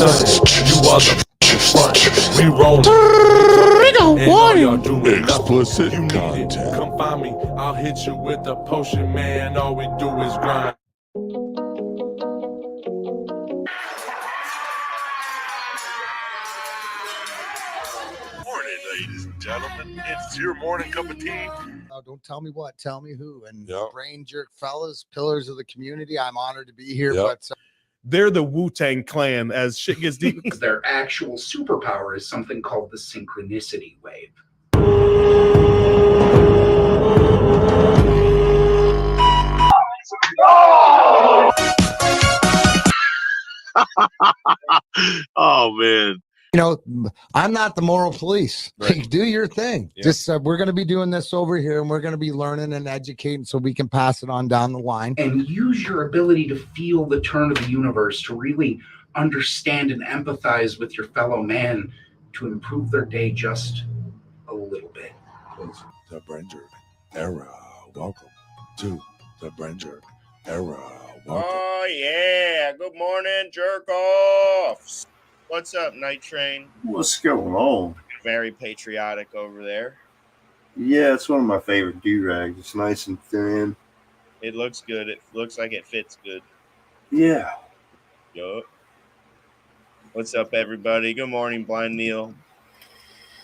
You are the front. We roll. And all y'all doing explicit content. Come find me. I'll hit you with the potion, man. All we do is grind. Morning, ladies and gentlemen. It's your morning cup of tea. Don't tell me what, tell me who. And Yep. brain jerk fellas, pillars of the community. I'm honored to be here. Yep. But They're the Wu-Tang Clan as shit gets deep. Their actual superpower is something called the synchronicity wave. Oh, man. you know, I'm not the moral police. Right. Like, do your thing. Yeah. Just we're going to be doing this over here, and we're going to be learning and educating so we can pass it on down the line. And use your ability to feel the turn of the universe to really understand and empathize with your fellow man to improve their day just a little bit. The Branger era. Welcome to the Branger era. Welcome. Oh, yeah. Good morning, jerk-offs. What's up, Night Train? What's going on? Very patriotic over there. Yeah, it's one of my favorite do-rags. It's nice and thin. It looks good. It looks like it fits good. Yeah. Yup. What's up, everybody? Good morning, Blind Neil.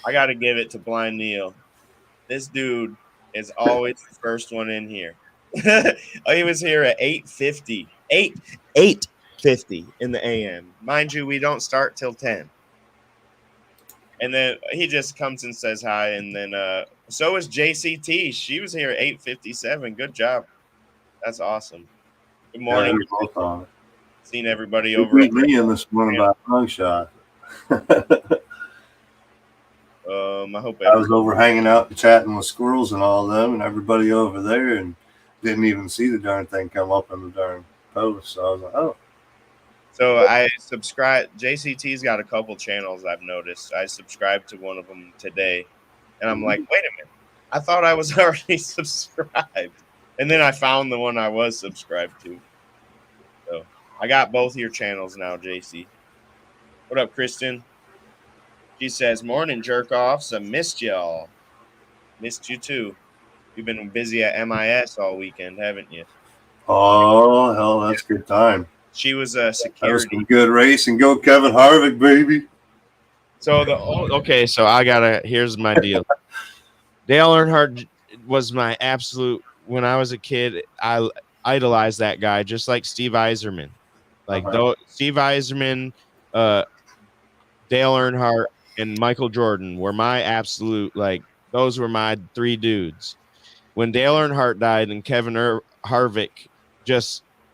I got to give it to Blind Neil. This dude is always the first one in here. He was here at 8:50. 8:50 in the a.m. Mind you, we don't start till 10. And then he just comes and says hi. And then so is JCT. She was here at 8:57. Good job. That's awesome. Good morning. Yeah, Seen everybody you over. beat me in this morning by a long shot. I hope I was over hanging out and chatting with squirrels and all of them and everybody over there and didn't even see the darn thing come up in the darn post. So I was like, oh. So I subscribe. JCT's got a couple channels I've noticed. I subscribed to one of them today, and I'm like, wait a minute. I thought I was already subscribed. And then I found the one I was subscribed to. So I got both your channels now, JC. What up, Kristen? She says, morning, jerk-offs. I missed y'all. Missed you, too. You've been busy at MIS all weekend, haven't you? Oh, hell, that's good time. She was a That was security. some good racing. Go Kevin Harvick, baby. So so I gotta. Here's my deal. Dale Earnhardt was my absolute. When I was a kid, I idolized that guy, just like Steve Yzerman. Like though Steve Yzerman, Dale Earnhardt, and Michael Jordan were my absolute. Like those were my three dudes. When Dale Earnhardt died and Kevin Harvick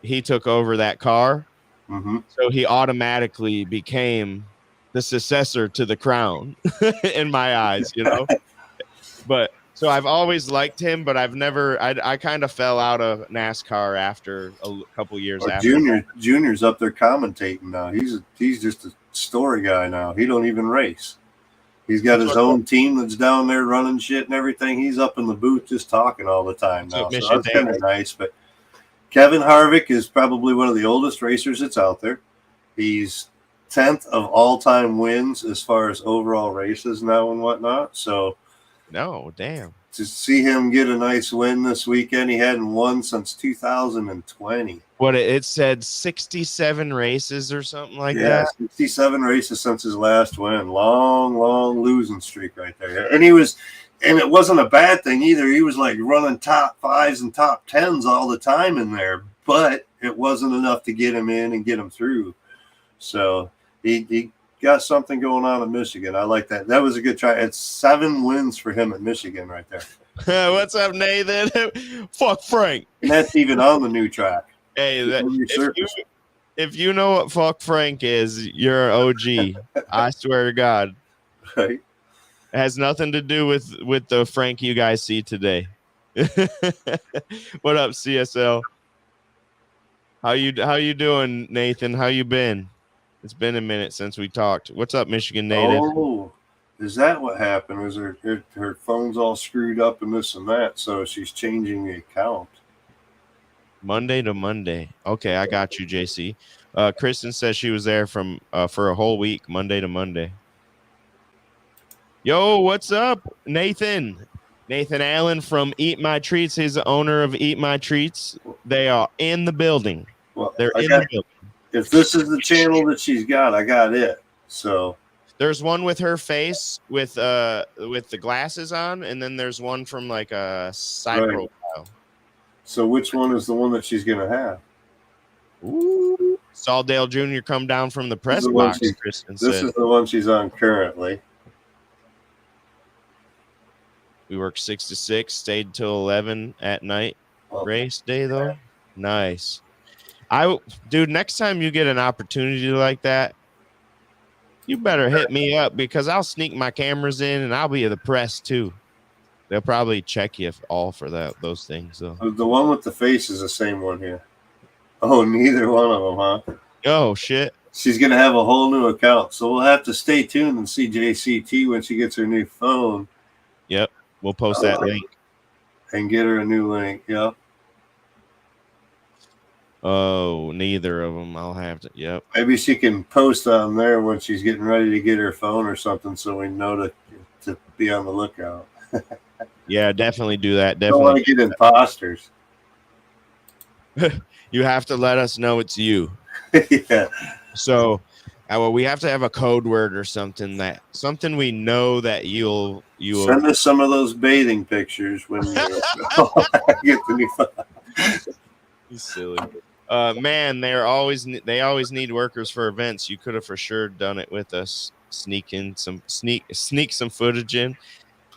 he took over that car. Mm-hmm. So he automatically became the successor to the crown in my eyes, you know. But so I've always liked him, but I've never. I kind of fell out of NASCAR after a couple years after. Junior's up there commentating now. He's just a story guy now. He don't even race. He's got his own team that's down there running shit and everything. He's up in the booth just talking all the time now. So that's kind of nice. But Kevin Harvick is probably one of the oldest racers that's out there. He's 10th of all-time wins as far as overall races now and whatnot. So, no, damn. To see him get a nice win this weekend, he hadn't won since 2020. What it said 67 races or something like that. 67 races since his last win. Long losing streak right there. And it wasn't a bad thing either. He was like running top 5s and top 10s all the time in there, but it wasn't enough to get him in and get him through. So he got something going on in Michigan. I like that. That was a good try. It's 7 wins for him at Michigan right there. What's up, Nathan? Fuck Frank. And that's even on the new track. Hey, if you know what fuck Frank is, you're an OG. I swear to God. Right. It has nothing to do with the Frank you guys see today. What up, CSL? How you doing, Nathan? How you been? It's been a minute since we talked. What's up, Michigan native? Oh, is that what happened? Was her phone's all screwed up and this and that, so she's changing the account. Monday to Monday. Okay, I got you, JC. Kristen says she was there from for a whole week, Monday to Monday. Yo, what's up, Nathan? Nathan Allen from Eat My Treats. He's the owner of Eat My Treats. They are in the building. Well, They're in the building. If this is the channel that she's got, I got it. So there's one with her face with the glasses on, and then there's one from like a side profile. So which one is the one that she's gonna have? Ooh. Saldale Jr. come down from the press box. Kristen said. This is the one she's on currently. We worked 6 to 6, stayed till 11 at night. Race day though, nice. Dude, next time you get an opportunity like that, you better hit me up because I'll sneak my cameras in and I'll be the press too. They'll probably check you all for those things though. The one with the face is the same one here. Oh, neither one of them, huh? Oh shit. She's gonna have a whole new account, so we'll have to stay tuned and see JCT when she gets her new phone. Yep. We'll post that link. And get her a new link. Yep. Oh, neither of them. I'll have to. Yep. Maybe she can post on there when she's getting ready to get her phone or something so we know to be on the lookout. Yeah, definitely do that. Don't want to get imposters. You have to let us know it's you. Yeah. So, well, we have to have a code word or something we know that you'll send us some of those bathing pictures when you get the new phone. He's silly. Man, they always need workers for events. You could have for sure done it with us. Sneak some footage in.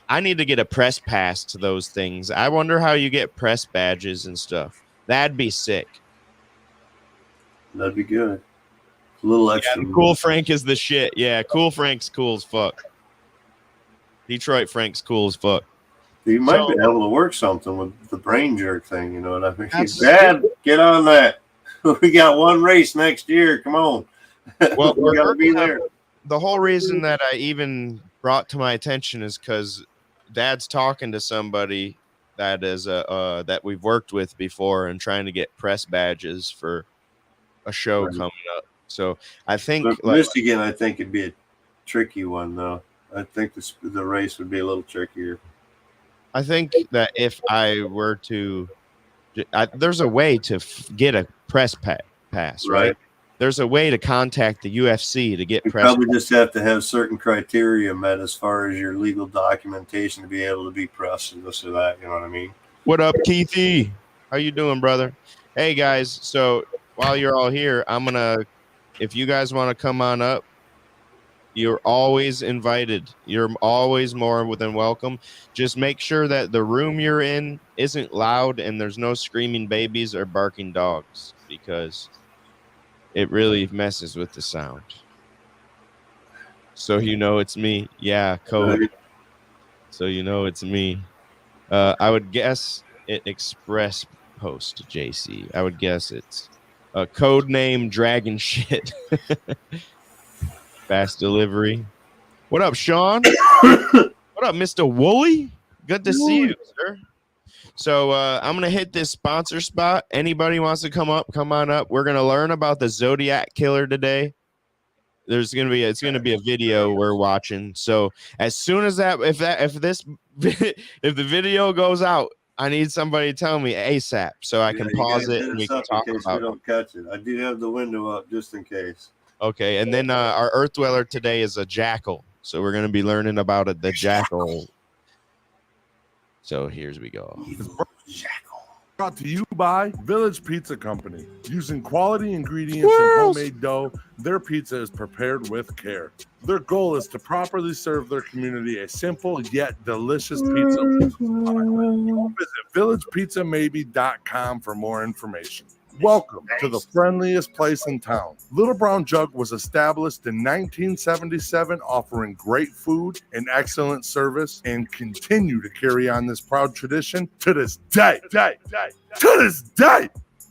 I need to get a press pass to those things. I wonder how you get press badges and stuff. That'd be sick. That'd be good. A little extra. Yeah, Cool Frank is the shit. Yeah, Cool Frank's cool as fuck. Detroit Frank's cool as fuck. You might be able to work something with the brain jerk thing. You know what I mean? Dad, get on that. We got one race next year. Come on. Well, we got to be there. The whole reason that I even brought to my attention is because Dad's talking to somebody that is that we've worked with before and trying to get press badges for a show coming up. So I think Michigan, I think it'd be a tricky one though. I think the race would be a little trickier. I think that if I were to, there's a way to get a press pass, right? There's a way to contact the UFC to get press. Probably just have to have certain criteria met as far as your legal documentation to be able to be pressed and this or that. You know what I mean? What up, Keithy? How you doing, brother? Hey guys, so while you're all here, if you guys want to come on up, you're always invited. You're always more than welcome. Just make sure that the room you're in isn't loud and there's no screaming babies or barking dogs because it really messes with the sound. So you know it's me. Yeah, code. So you know it's me. I would guess it Express Post, JC. I would guess it's a code name Dragon Shit. Fast delivery. What up, Sean? What up, Mr. Wooly? Good to see you, sir. So I'm gonna hit this sponsor spot. Anybody wants to come up, come on up. We're gonna learn about the Zodiac Killer today. It's gonna be a video we're watching. So as soon as if the video goes out, I need somebody to tell me ASAP so I can pause it and we can talk about it. Don't catch it. I do have the window up just in case. Okay, and then our Earth Dweller today is a Jackal. So we're going to be learning about the Jackal. So here's we go. Jackal. Brought to you by Village Pizza Company. Using quality ingredients and homemade dough, their pizza is prepared with care. Their goal is to properly serve their community a simple yet delicious pizza. Visit villagepizzamaybee.com for more information. Welcome to the friendliest place in town. Little Brown Jug was established in 1977, offering great food and excellent service, and continue to carry on this proud tradition to this day. To this day.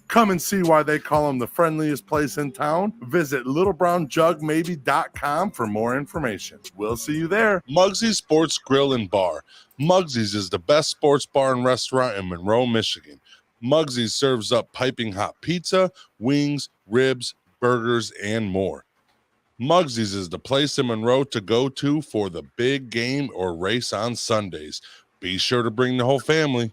Come and see why they call them the friendliest place in town. Visit littlebrownjugmaybe.com for more information. We'll see you there. Mugsy Sports Grill and Bar. Mugsy's is the best sports bar and restaurant in Monroe, Michigan. Mugsy serves up piping hot pizza, wings, ribs, burgers, and more. Mugsy's is the place in Monroe to go to for the big game or race on Sundays. Be sure to bring the whole family.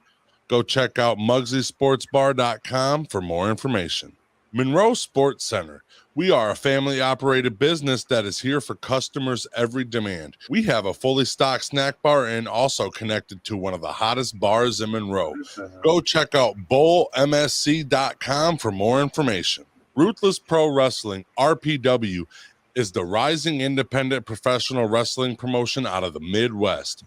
Go check out MugsySportsBar.com for more information. Monroe Sport Center. We are a family-operated business that is here for customers' every demand. We have a fully stocked snack bar and also connected to one of the hottest bars in Monroe. Go check out BowlMSC.com for more information. Ruthless Pro Wrestling, RPW, is the rising independent professional wrestling promotion out of the Midwest,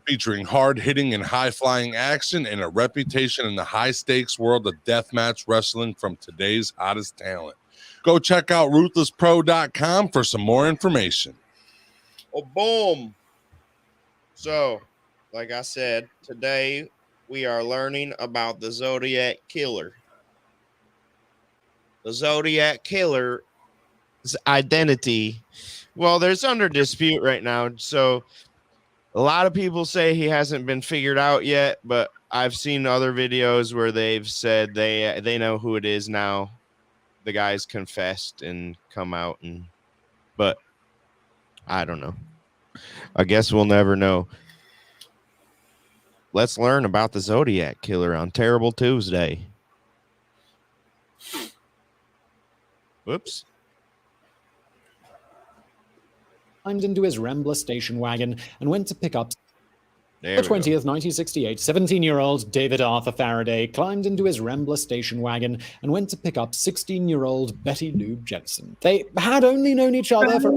featuring hard-hitting and high-flying action and a reputation in the high-stakes world of deathmatch wrestling from today's hottest talent. Go check out RuthlessPro.com for some more information. Oh, boom. So, like I said, today we are learning about the Zodiac Killer. The Zodiac Killer's identity, well, there's under dispute right now, so a lot of people say he hasn't been figured out yet, but I've seen other videos where they've said they know who it is now. The guy's confessed and come out, but I don't know. I guess we'll never know. Let's learn about the Zodiac Killer on Terrible Tuesday. Whoops. Climbed into his Rambler station wagon and went to pick up. There The we go. 20th, 1968, 17-year-old David Arthur Faraday climbed into his Rambler station wagon and went to pick up 16-year-old Betty Lou Jensen. They had only known each other for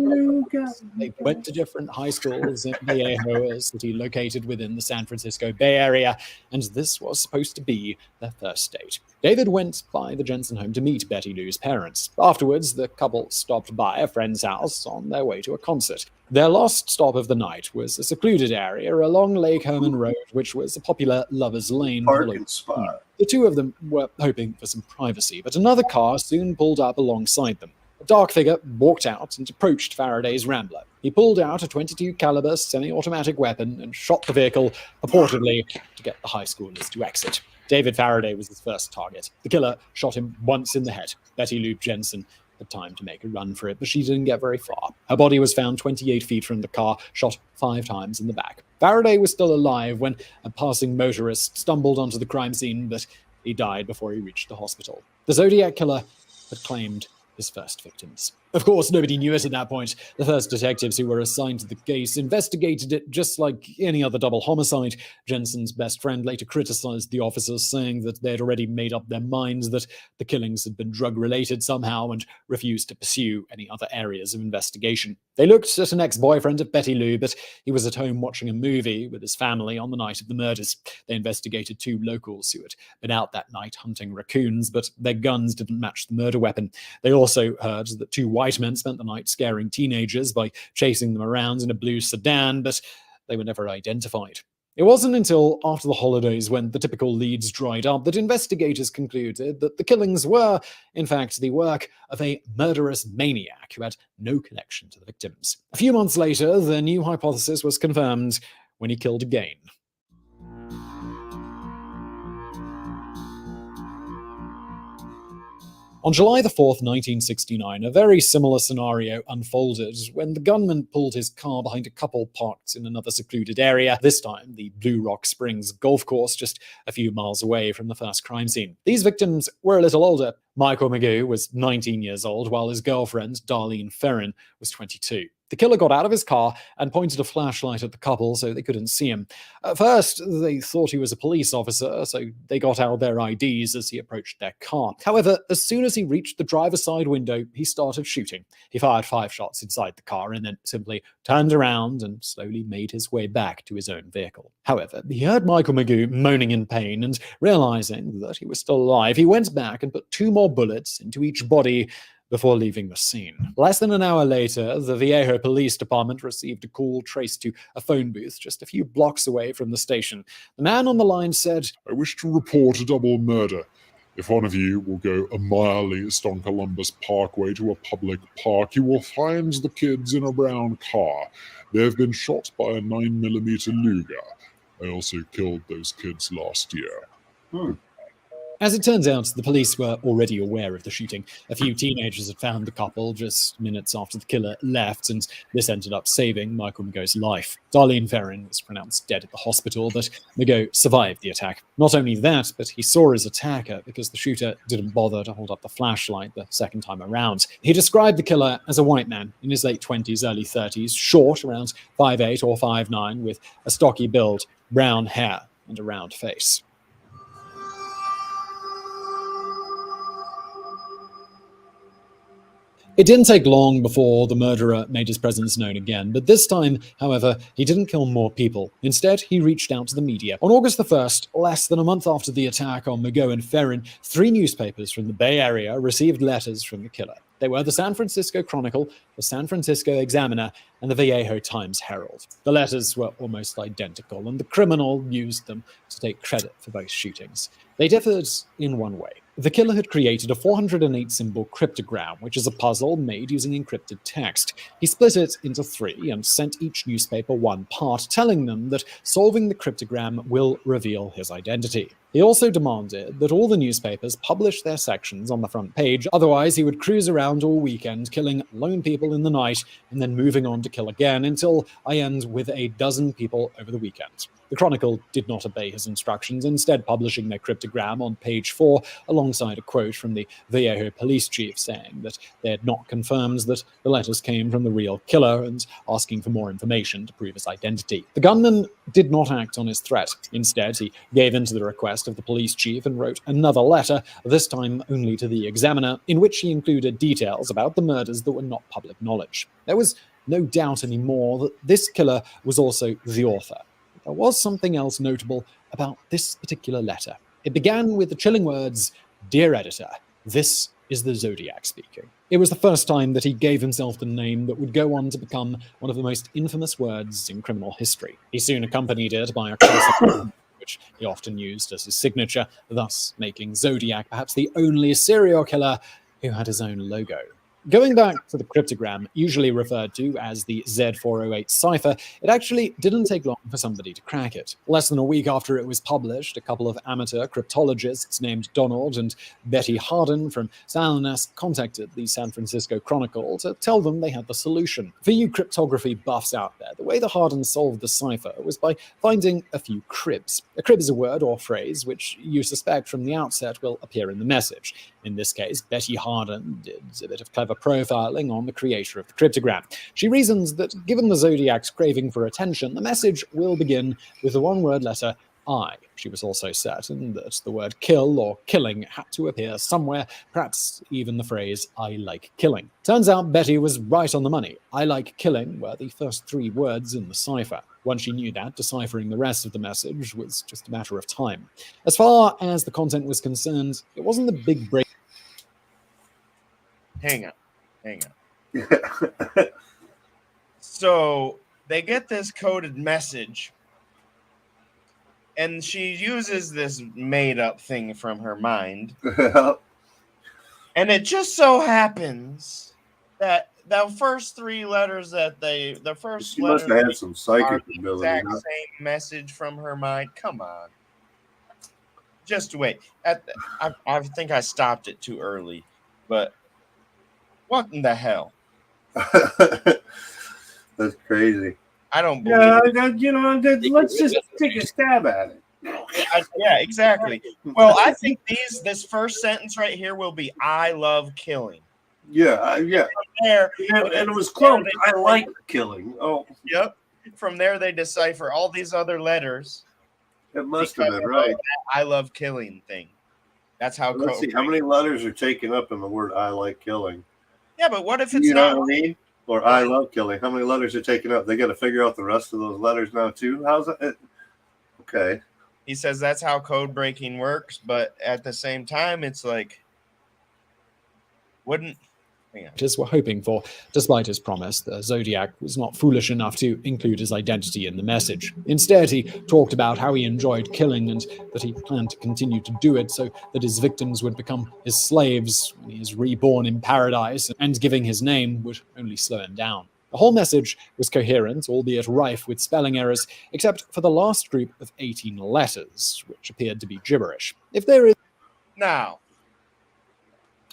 they went to different high schools in Vallejo, a city located within the San Francisco Bay Area, and this was supposed to be their first date. David went by the Jensen home to meet Betty Lou's parents. Afterwards, the couple stopped by a friend's house on their way to a concert. Their last stop of the night was a secluded area along Lake Herman Road, which was a popular lover's lane. Parking spot. The two of them were hoping for some privacy, but another car soon pulled up alongside them. A dark figure walked out and approached Faraday's Rambler. He pulled out a .22 caliber semi-automatic weapon and shot the vehicle, purportedly to get the high schoolers to exit. David Faraday was his first target. The killer shot him once in the head. Betty Lou Jensen had time to make a run for it, but she didn't get very far. Her body was found 28 feet from the car, shot 5 times in the back. Faraday was still alive when a passing motorist stumbled onto the crime scene, but he died before he reached the hospital. The Zodiac Killer had claimed his first victims. Of course, nobody knew it at that point. The first detectives who were assigned to the case investigated it just like any other double homicide. Jensen's best friend later criticized the officers, saying that they had already made up their minds that the killings had been drug-related somehow and refused to pursue any other areas of investigation. They looked at an ex-boyfriend of Betty Lou, but he was at home watching a movie with his family on the night of the murders. They investigated 2 locals who had been out that night hunting raccoons, but their guns didn't match the murder weapon. They also heard that 2 white men spent the night scaring teenagers by chasing them around in a blue sedan, but they were never identified. It wasn't until after the holidays, when the typical leads dried up, that investigators concluded that the killings were, in fact, the work of a murderous maniac who had no connection to the victims. A few months later, the new hypothesis was confirmed when he killed again. On July the 4th, 1969, a very similar scenario unfolded when the gunman pulled his car behind a couple parked in another secluded area, this time the Blue Rock Springs golf course just a few miles away from the first crime scene. These victims were a little older. Michael Magoo was 19 years old, while his girlfriend, Darlene Ferrin, was 22. The killer got out of his car and pointed a flashlight at the couple so they couldn't see him. At first, they thought he was a police officer, so they got out their IDs as he approached their car. However, as soon as he reached the driver's side window, he started shooting. He fired 5 shots inside the car and then simply turned around and slowly made his way back to his own vehicle. However, he heard Michael Magoo moaning in pain, and realizing that he was still alive, he went back and put 2 more bullets into each body before leaving the scene. Less than an hour later, the Vallejo Police Department received a call traced to a phone booth just a few blocks away from the station. The man on the line said, "I wish to report a double murder. If one of you will go a mile east on Columbus Parkway to a public park, you will find the kids in a brown car. They have been shot by a 9mm Luger. I also killed those kids last year." As it turns out, the police were already aware of the shooting. A few teenagers had found the couple just minutes after the killer left, and this ended up saving Michael Mago's life. Darlene Ferrin was pronounced dead at the hospital, but Mago survived the attack. Not only that, but he saw his attacker because the shooter didn't bother to hold up the flashlight the second time around. He described the killer as a white man in his late 20s, early 30s, short, around 5'8" or 5'9", with a stocky build, brown hair, and a round face. It didn't take long before the murderer made his presence known again, but this time, however, he didn't kill more people. Instead, he reached out to the media. On August the 1st, less than a month after the attack on Mago and Ferrin, 3 newspapers from the Bay Area received letters from the killer. They were the San Francisco Chronicle, the San Francisco Examiner, and the Vallejo Times-Herald. The letters were almost identical, and the criminal used them to take credit for both shootings. They differed in one way. The killer had created a 408-symbol cryptogram, which is a puzzle made using encrypted text. He split it into 3 and sent each newspaper one part, telling them that solving the cryptogram will reveal his identity. He also demanded that all the newspapers publish their sections on the front page, otherwise he would cruise around all weekend, killing lone people in the night, and then moving on to kill again until I end with a dozen people over the weekend. The Chronicle did not obey his instructions, instead publishing their cryptogram on page 4 alongside a quote from the Vallejo police chief saying that they had not confirmed that the letters came from the real killer and asking for more information to prove his identity. The gunman did not act on his threat. Instead, he gave in to the request of the police chief and wrote another letter, this time only to the Examiner, in which he included details about the murders that were not public knowledge. There was no doubt anymore that this killer was also the author. There was something else notable about this particular letter. It began with the chilling words, "Dear Editor, this is the Zodiac speaking." It was the first time that he gave himself the name that would go on to become one of the most infamous words in criminal history. He soon accompanied it by a close-up which he often used as his signature, thus making Zodiac perhaps the only serial killer who had his own logo. Going back to the cryptogram, usually referred to as the Z408 cipher, it actually didn't take long for somebody to crack it. Less than a week after it was published, a couple of amateur cryptologists named Donald and Betty Harden from Salinas contacted the San Francisco Chronicle to tell them they had the solution. For you cryptography buffs out there, the way the Harden solved the cipher was by finding a few cribs. A crib is a word or phrase which you suspect from the outset will appear in the message. In this case, Betty Harden did a bit of clever profiling on the creator of the cryptogram. She reasons that given the Zodiac's craving for attention, the message will begin with the one-word letter I. She was also certain that the word kill or killing had to appear somewhere, perhaps even the phrase I like killing. Turns out Betty was right on the money. I like killing were the first 3 words in the cipher. Once she knew that, deciphering the rest of the message was just a matter of time. As far as the content was concerned, it wasn't the big break. Hang on. So they get this coded message, and she uses this made-up thing from her mind. And it just so happens that the first 3 letters She must have had some psychic ability. Exact same message from her mind. Come on. Just wait. I think I stopped it too early, but what in the hell? That's crazy. I don't believe let's just take a stab at it. Yeah, exactly. Well, I think this first sentence right here will be I love killing. Yeah. There, and it was close. I like killing. Oh, yep. From there, they decipher all these other letters. It must have been right. I love killing thing. That's how. Let's see how many letters are taken up in the word I like killing. Yeah, but what if it's you know not? What I mean? Or I love killing. How many letters are taken up? They got to figure out the rest of those letters now too. How's that? Okay. He says that's how code breaking works, but at the same time, it's like wouldn't. Were hoping for. Despite his promise, the Zodiac was not foolish enough to include his identity in the message. Instead, he talked about how he enjoyed killing and that he planned to continue to do it so that his victims would become his slaves when he is reborn in paradise, and giving his name would only slow him down. The whole message was coherent, albeit rife with spelling errors, except for the last group of 18 letters, which appeared to be gibberish. If there is Now,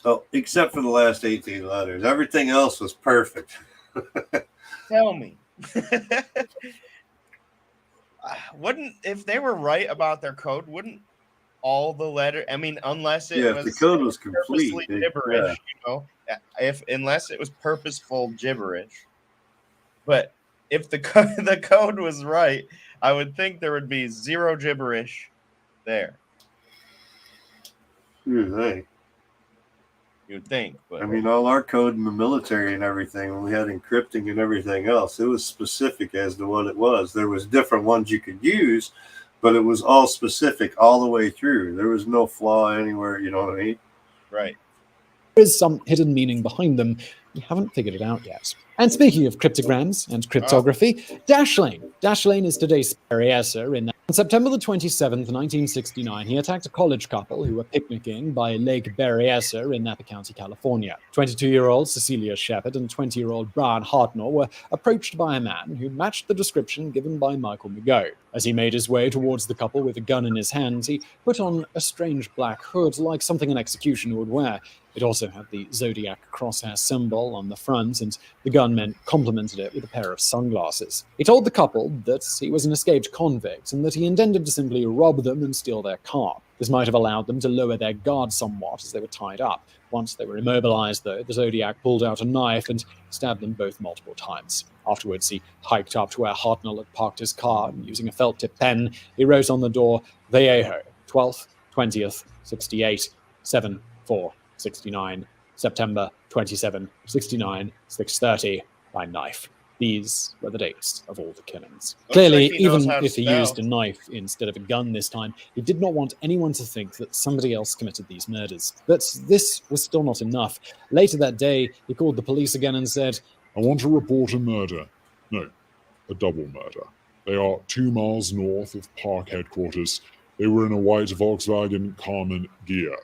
Oh, except for the last 18 letters. Everything else was perfect. tell me. Wouldn't, if they were right about their code, wouldn't all the letter, I mean, unless it Yeah, was if the code was complete, purposely it- gibberish, you know, unless it was purposeful gibberish. But if the the code was right, I would think there would be zero gibberish there. Hey. You'd think, but I mean, all our code in the military and everything, when we had encrypting and everything else, it was specific as to what it was. There was different ones you could use, but it was all specific all the way through. There was no flaw anywhere, you know what I mean? right. There is some hidden meaning behind them. We haven't figured it out yet. And speaking of cryptograms and cryptography, Dashlane. Dashlane is today's Berryessa in that. On September the 27th, 1969, he attacked a college couple who were picnicking by Lake Berryessa in Napa County, California. 22-year-old Cecilia Shepard and 20-year-old Brian Hartnell were approached by a man who matched the description given by Michael McGough. As he made his way towards the couple with a gun in his hands, he put on a strange black hood like something an executioner would wear. It also had the zodiac crosshair symbol on the front, and the gunman complemented it with a pair of sunglasses. He told the couple that he was an escaped convict and that he intended to simply rob them and steal their car. This might have allowed them to lower their guard somewhat as they were tied up. Once they were immobilized, though, the Zodiac pulled out a knife and stabbed them both multiple times. Afterwards, he hiked up to where Hartnell had parked his car, and using a felt-tip pen, he wrote on the door, Vallejo, 12th, 20th, 68, 7, 4, 69, September 27, 69, 6:30, by knife. These were the dates of all the killings. Clearly, like he knows even how to if he spell. used a knife instead of a gun this time, he did not want anyone to think that somebody else committed these murders. But this was still not enough. Later that day, he called the police again and said, I want to report a murder. No, a double murder. They are 2 miles north of Park headquarters. They were in a white Volkswagen Carmen Ghia.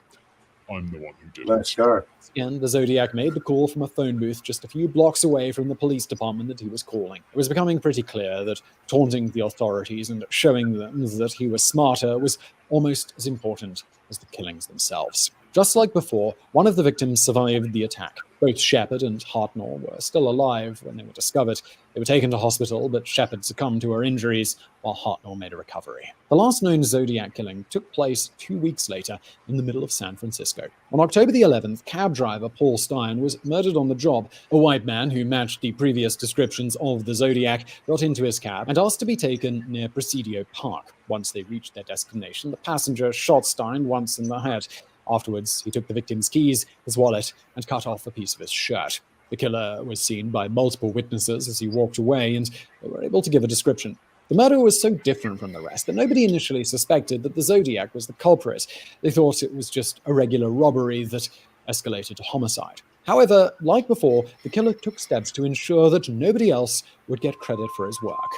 I'm the one who did Nice it. car. And the Zodiac made the call from a phone booth just a few blocks away from the police department that he was calling. It was becoming pretty clear that taunting the authorities and showing them that he was smarter was almost as important as the killings themselves. Just like before, one of the victims survived the attack. Both Shepard and Hartnell were still alive when they were discovered. They were taken to hospital, but Shepard succumbed to her injuries, while Hartnell made a recovery. The last known Zodiac killing took place 2 weeks later in the middle of San Francisco. On October the 11th, cab driver Paul Stein was murdered on the job. A white man who matched the previous descriptions of the Zodiac got into his cab and asked to be taken near Presidio Park. Once they reached their destination, the passenger shot Stein once in the head. Afterwards, he took the victim's keys, his wallet, and cut off a piece of his shirt. The killer was seen by multiple witnesses as he walked away, and they were able to give a description. The murder was so different from the rest that nobody initially suspected that the Zodiac was the culprit. They thought it was just a regular robbery that escalated to homicide. However, like before, the killer took steps to ensure that nobody else would get credit for his work.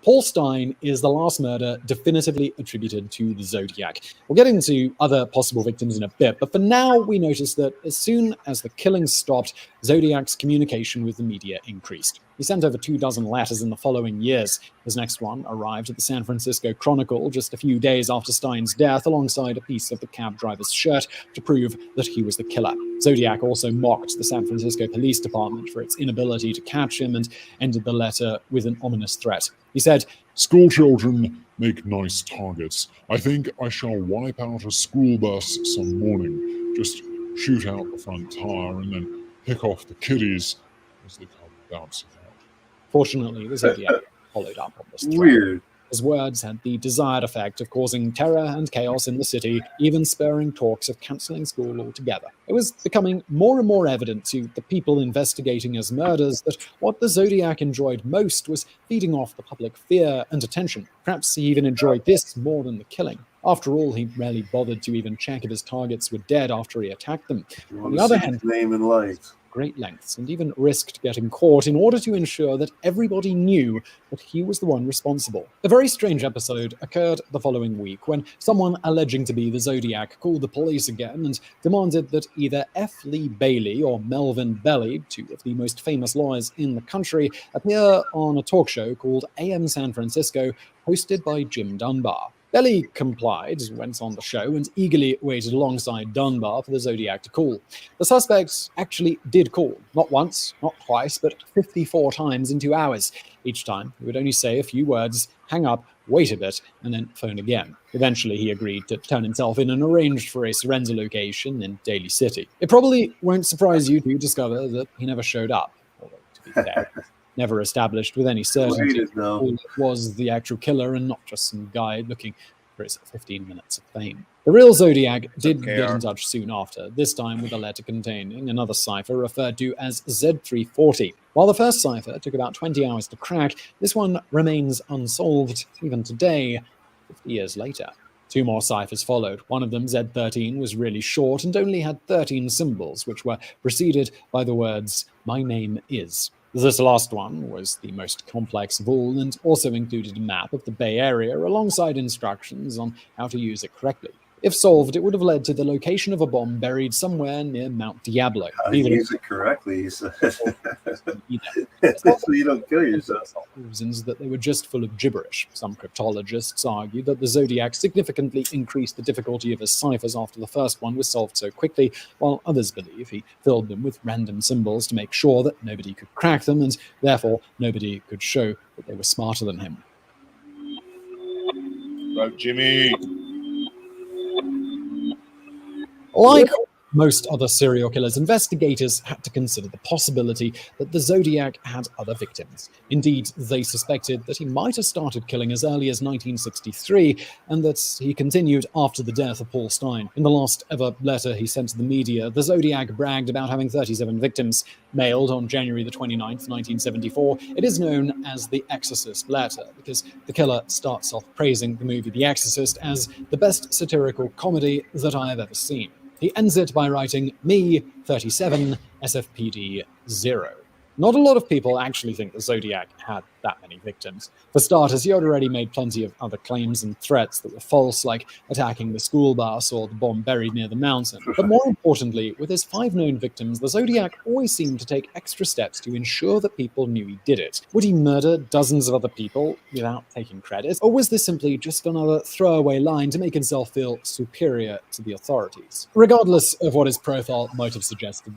Paul Stein is the last murder definitively attributed to the Zodiac. We'll get into other possible victims in a bit, but for now, we notice that as soon as the killings stopped, Zodiac's communication with the media increased. He sent over 24 letters in the following years. His next one arrived at the San Francisco Chronicle just a few days after Stein's death, alongside a piece of the cab driver's shirt to prove that he was the killer. Zodiac also mocked the San Francisco Police Department for its inability to catch him and ended the letter with an ominous threat. He said, School children make nice targets. I think I shall wipe out a school bus some morning. Just shoot out the front tire and then pick off the kiddies as they come bouncing out. Fortunately, the Zodiac followed up on this threat. Weird. His words had the desired effect of causing terror and chaos in the city, even spurring talks of cancelling school altogether. It was becoming more and more evident to the people investigating his murders that what the Zodiac enjoyed most was feeding off the public fear and attention. Perhaps he even enjoyed this more than the killing. After all, he rarely bothered to even check if his targets were dead after he attacked them. You On want the to other see hand, his name in lights. great lengths and even risked getting caught in order to ensure that everybody knew that he was the one responsible. A very strange episode occurred the following week when someone alleging to be the Zodiac called the police again and demanded that either F. Lee Bailey or Melvin Belly, two of the most famous lawyers in the country, appear on a talk show called AM San Francisco, hosted by Jim Dunbar. Belly complied, went on the show, and eagerly waited alongside Dunbar for the Zodiac to call. The suspect actually did call, not once, not twice, but 54 times in 2 hours. Each time, he would only say a few words, hang up, wait a bit, and then phone again. Eventually, he agreed to turn himself in and arranged for a surrender location in Daly City. It probably won't surprise you to discover that he never showed up, although, to be fair, never established with any certainty who was the actual killer and not just some guy looking for his 15 minutes of fame. The real Zodiac did get in touch soon after, this time with a letter containing another cipher referred to as Z340. While the first cipher took about 20 hours to crack, this one remains unsolved even today, 50 years later. 2 more ciphers followed. One of them, Z13, was really short and only had 13 symbols, which were preceded by the words, "My name is." This last one was the most complex of all and also included a map of the Bay Area alongside instructions on how to use it correctly. If solved, it would have led to the location of a bomb buried somewhere near Mount Diablo. How to use it correctly, he said. So you don't kill yourself. Reasons that they were just full of gibberish. Some cryptologists argue that the Zodiac significantly increased the difficulty of his ciphers after the first one was solved so quickly, while others believe he filled them with random symbols to make sure that nobody could crack them and therefore nobody could show that they were smarter than him. Bro, Jimmy. Like most other serial killers, investigators had to consider the possibility that the Zodiac had other victims. Indeed, they suspected that he might have started killing as early as 1963 and that he continued after the death of Paul Stine. In the last ever letter he sent to the media, the Zodiac bragged about having 37 victims. Mailed on January the 29th, 1974, it is known as the Exorcist Letter because the killer starts off praising the movie The Exorcist as the best satirical comedy that I have ever seen. He ends it by writing, "Me, 37, SFPD 0. Not a lot of people actually think the Zodiac had that many victims. For starters, he had already made plenty of other claims and threats that were false, like attacking the school bus or the bomb buried near the mountain. But more importantly, with his 5 known victims, the Zodiac always seemed to take extra steps to ensure that people knew he did it. Would he murder dozens of other people without taking credit? Or was this simply just another throwaway line to make himself feel superior to the authorities? Regardless of what his profile might have suggested,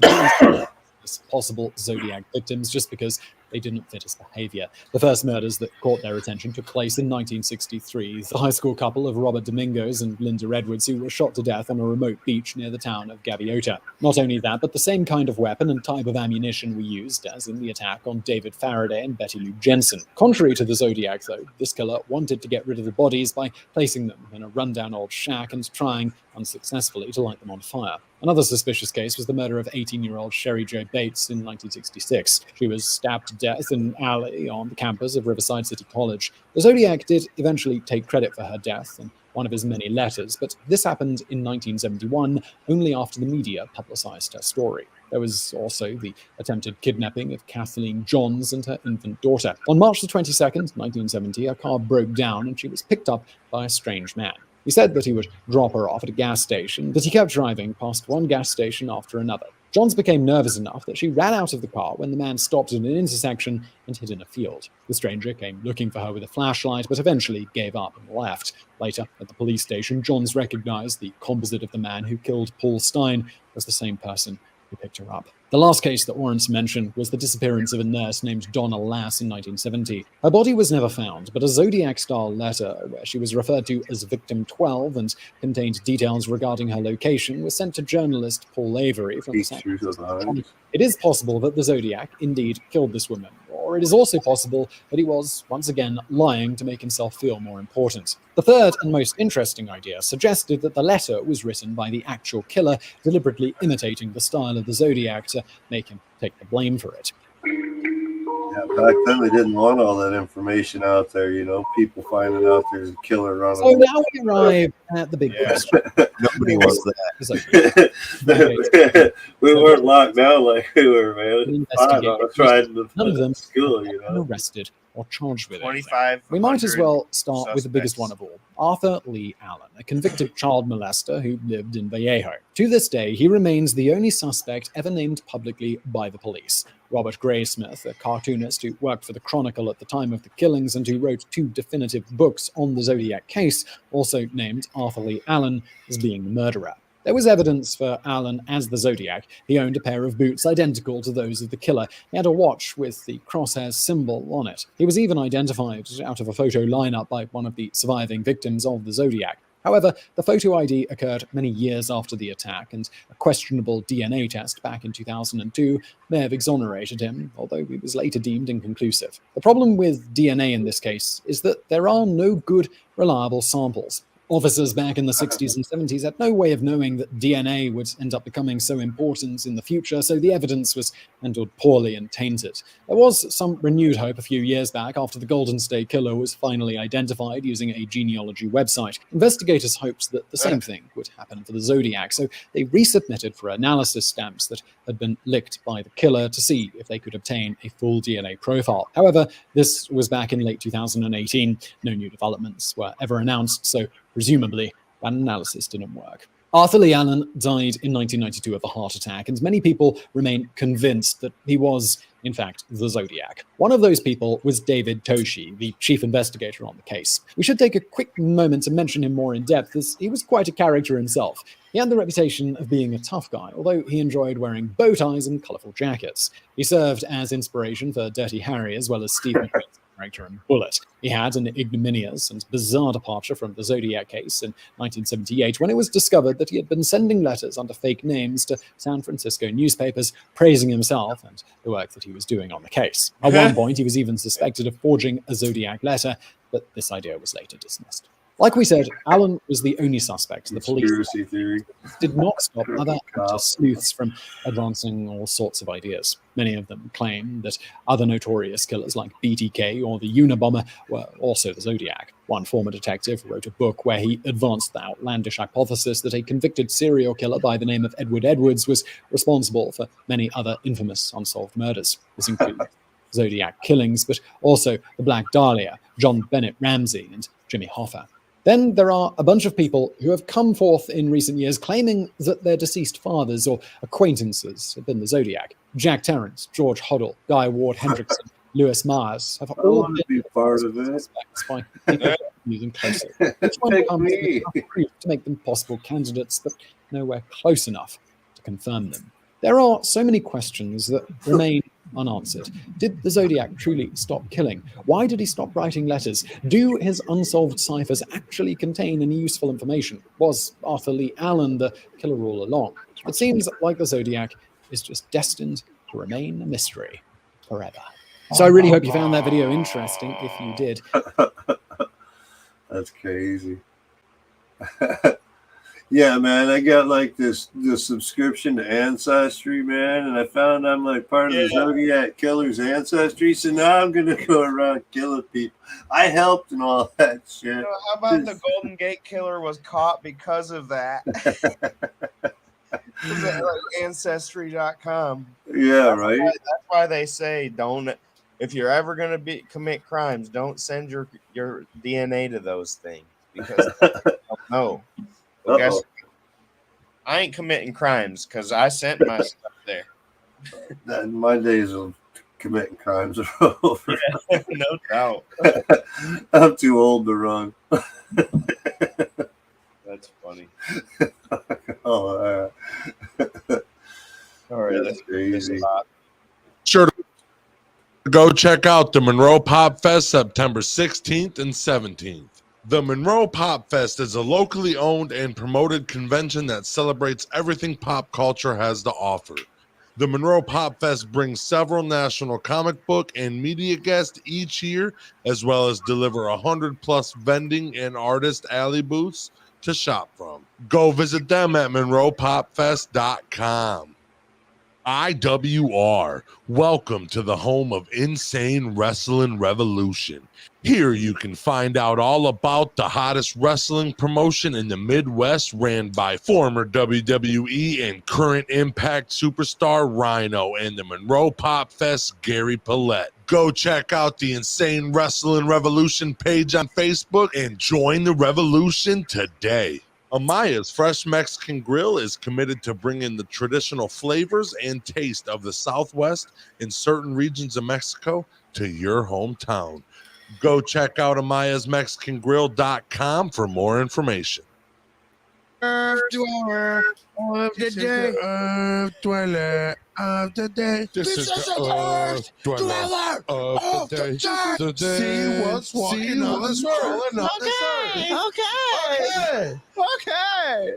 possible Zodiac victims just because they didn't fit his behavior. The first murders that caught their attention took place in 1963. The high school couple of Robert Domingos and Linda Edwards, who were shot to death on a remote beach near the town of Gaviota. Not only that, but the same kind of weapon and type of ammunition were used as in the attack on David Faraday and Betty Lou Jensen. Contrary to the Zodiac, though, this killer wanted to get rid of the bodies by placing them in a rundown old shack and trying, unsuccessfully, to light them on fire. Another suspicious case was the murder of 18-year-old Sherry Jo Bates in 1966. She was stabbed to death in an alley on the campus of Riverside City College. The Zodiac did eventually take credit for her death in one of his many letters, but this happened in 1971, only after the media publicized her story. There was also the attempted kidnapping of Kathleen Johns and her infant daughter. On March the 22nd, 1970, her car broke down and she was picked up by a strange man. He said that he would drop her off at a gas station, but he kept driving past one gas station after another. Johns became nervous enough that she ran out of the car when the man stopped in an intersection and hid in a field. The stranger came looking for her with a flashlight, but eventually gave up and left. Later, at the police station, Johns recognized the composite of the man who killed Paul Stine as the same person who picked her up. The last case that warrants mention was the disappearance of a nurse named Donna Lass in 1970. Her body was never found, but a Zodiac-style letter, where she was referred to as Victim 12 and contained details regarding her location, was sent to journalist Paul Avery from the San Francisco. It is possible that the Zodiac indeed killed this woman, or it is also possible that he was, once again, lying to make himself feel more important. The third and most interesting idea suggested that the letter was written by the actual killer, deliberately imitating the style of the Zodiac to make him take the blame for it. Yeah, back then they didn't want all that information out there, people finding out there's a killer running. So now we arrive at the big question. Nobody wants that. We weren't locked down like we were, man. None of them school, arrested or charged with it. 25. We might as well start with the biggest one of all, Arthur Lee Allen, a convicted child molester who lived in Vallejo. To this day, he remains the only suspect ever named publicly by the police. Robert Graysmith, a cartoonist who worked for the Chronicle at the time of the killings and who wrote 2 definitive books on the Zodiac case, also named Arthur Lee Allen as being the murderer. There was evidence for Allen as the Zodiac. He owned a pair of boots identical to those of the killer. He had a watch with the crosshairs symbol on it. He was even identified out of a photo lineup by one of the surviving victims of the Zodiac. However, the photo ID occurred many years after the attack, and a questionable DNA test back in 2002 may have exonerated him, although he was later deemed inconclusive. The problem with DNA in this case is that there are no good, reliable samples. Officers back in the 60s and 70s had no way of knowing that DNA would end up becoming so important in the future, so the evidence was handled poorly and tainted. There was some renewed hope a few years back after the Golden State Killer was finally identified using a genealogy website. Investigators hoped that the same thing would happen for the Zodiac, so they resubmitted for analysis stamps that had been licked by the killer to see if they could obtain a full DNA profile. However, this was back in late 2018. No new developments were ever announced, so presumably, that analysis didn't work. Arthur Lee Allen died in 1992 of a heart attack, and many people remain convinced that he was, in fact, the Zodiac. One of those people was David Toshi, the chief investigator on the case. We should take a quick moment to mention him more in depth, as he was quite a character himself. He had the reputation of being a tough guy, although he enjoyed wearing bow ties and colourful jackets. He served as inspiration for Dirty Harry, as well as Steve McQueen's character in Bullet. He had an ignominious and bizarre departure from the Zodiac case in 1978 when it was discovered that he had been sending letters under fake names to San Francisco newspapers praising himself and the work that he was doing on the case. At one point, he was even suspected of forging a Zodiac letter, but this idea was later dismissed. Like we said, Allen was the only suspect. The police did not stop other sleuths from advancing all sorts of ideas. Many of them claim that other notorious killers like BTK or the Unabomber were also the Zodiac. One former detective wrote a book where he advanced the outlandish hypothesis that a convicted serial killer by the name of Edward Edwards was responsible for many other infamous unsolved murders. This includes Zodiac killings, but also the Black Dahlia, John Bennett Ramsey, and Jimmy Hoffa. Then there are a bunch of people who have come forth in recent years claiming that their deceased fathers or acquaintances have been the Zodiac. Jack Terrence, George Hoddle, Guy Ward Hendrickson, Lewis Myers have all been part of it. By using closely. Each one comes with enough proof to make them possible candidates, but nowhere close enough to confirm them. There are so many questions that remain unanswered. Did the Zodiac truly stop killing? Why did he stop writing letters? Do his unsolved ciphers actually contain any useful information? Was Arthur Lee Allen the killer all along? It seems like the Zodiac is just destined to remain a mystery forever. So I really hope you found that video interesting. If you did. That's crazy. Yeah, man, I got like this subscription to Ancestry, man, and I found I'm like part of the Zodiac Killer's ancestry, so now I'm gonna go around killing people. I helped and all that shit. How about the Golden Gate Killer was caught because of that? Like Ancestry.com. Yeah, right. That's why they say don't. If you're ever gonna commit crimes, don't send your DNA to those things because no. Well, guys, I ain't committing crimes because I sent my stuff there. My days of committing crimes are over. Yeah, no doubt. I'm too old to run. That's funny. All right, that's crazy. Sure to go check out the Monroe Pop Fest September 16th and 17th. The Monroe Pop Fest is a locally owned and promoted convention that celebrates everything pop culture has to offer. The Monroe Pop Fest brings several national comic book and media guests each year, as well as deliver 100+ vending and artist alley booths to shop from. Go visit them at monroepopfest.com. IWR. Welcome to the home of Insane Wrestling Revolution. Here you can find out all about the hottest wrestling promotion in the Midwest, ran by former WWE and current Impact superstar Rhino and the Monroe Pop Fest Gary Paulette. Go check out the Insane Wrestling Revolution page on Facebook and join the revolution today. Amaya's Fresh Mexican Grill is committed to bringing the traditional flavors and taste of the Southwest in certain regions of Mexico to your hometown. Go check out amayasmexicangrill.com for more information. Earth dweller of the day. Earth dweller of the day. This is the Earth dweller of the day. See what's walking on this earth. Okay.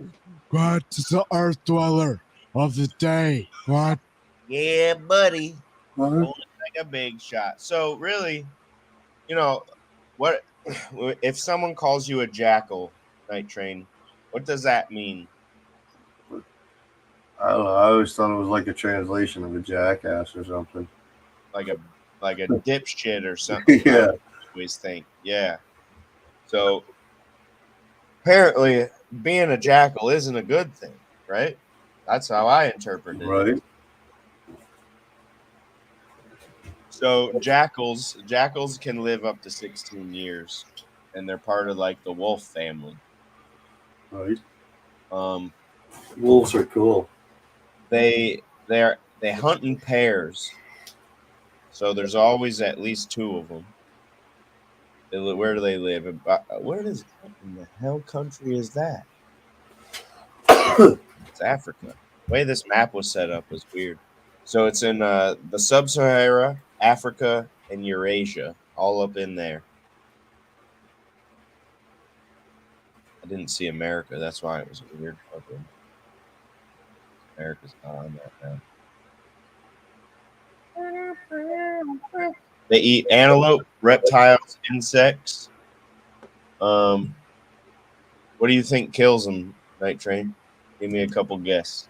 What is the Earth dweller of the day? What? Yeah, buddy. Like a big shot. So really, you know, what if someone calls you a jackal, Night Train? What does that mean? I don't know. I always thought it was like a translation of a jackass or something. Like a dipshit or something. Yeah. I always think. Yeah. So apparently being a jackal isn't a good thing, right? That's how I interpret it. Right. So jackals can live up to 16 years, and they're part of like the wolf family. Right. Wolves are cool. They hunt in pairs, so there's always at least two of them. Where do they live? Where in the hell country is that? It's Africa. The way this map was set up was weird. So it's in the Sub-Sahara, Africa, and Eurasia, all up in there. I didn't see America. That's why it was weird. Okay. America's not on that now. They eat antelope, reptiles, insects. What do you think kills them, Night Train? Give me a couple guess.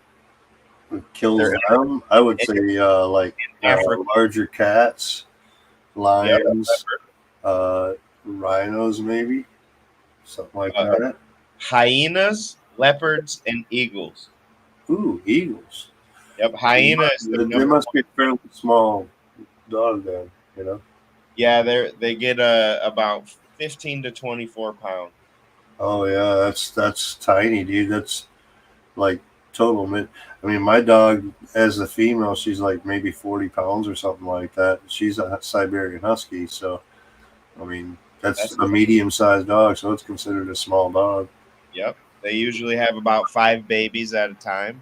Kills them? I would say larger cats, lions, rhinos, maybe something like that. Hyenas, leopards, and eagles. Ooh, eagles. Yep, hyenas. They must be a fairly small dog then, you know? Yeah, they get about 15 to 24 pounds. Oh yeah, that's tiny, dude. That's like total mid. I mean, my dog, as a female, she's like maybe 40 pounds or something like that. She's a Siberian Husky, so I mean that's a medium-sized dog, so it's considered a small dog. Yep, they usually have about 5 babies at a time.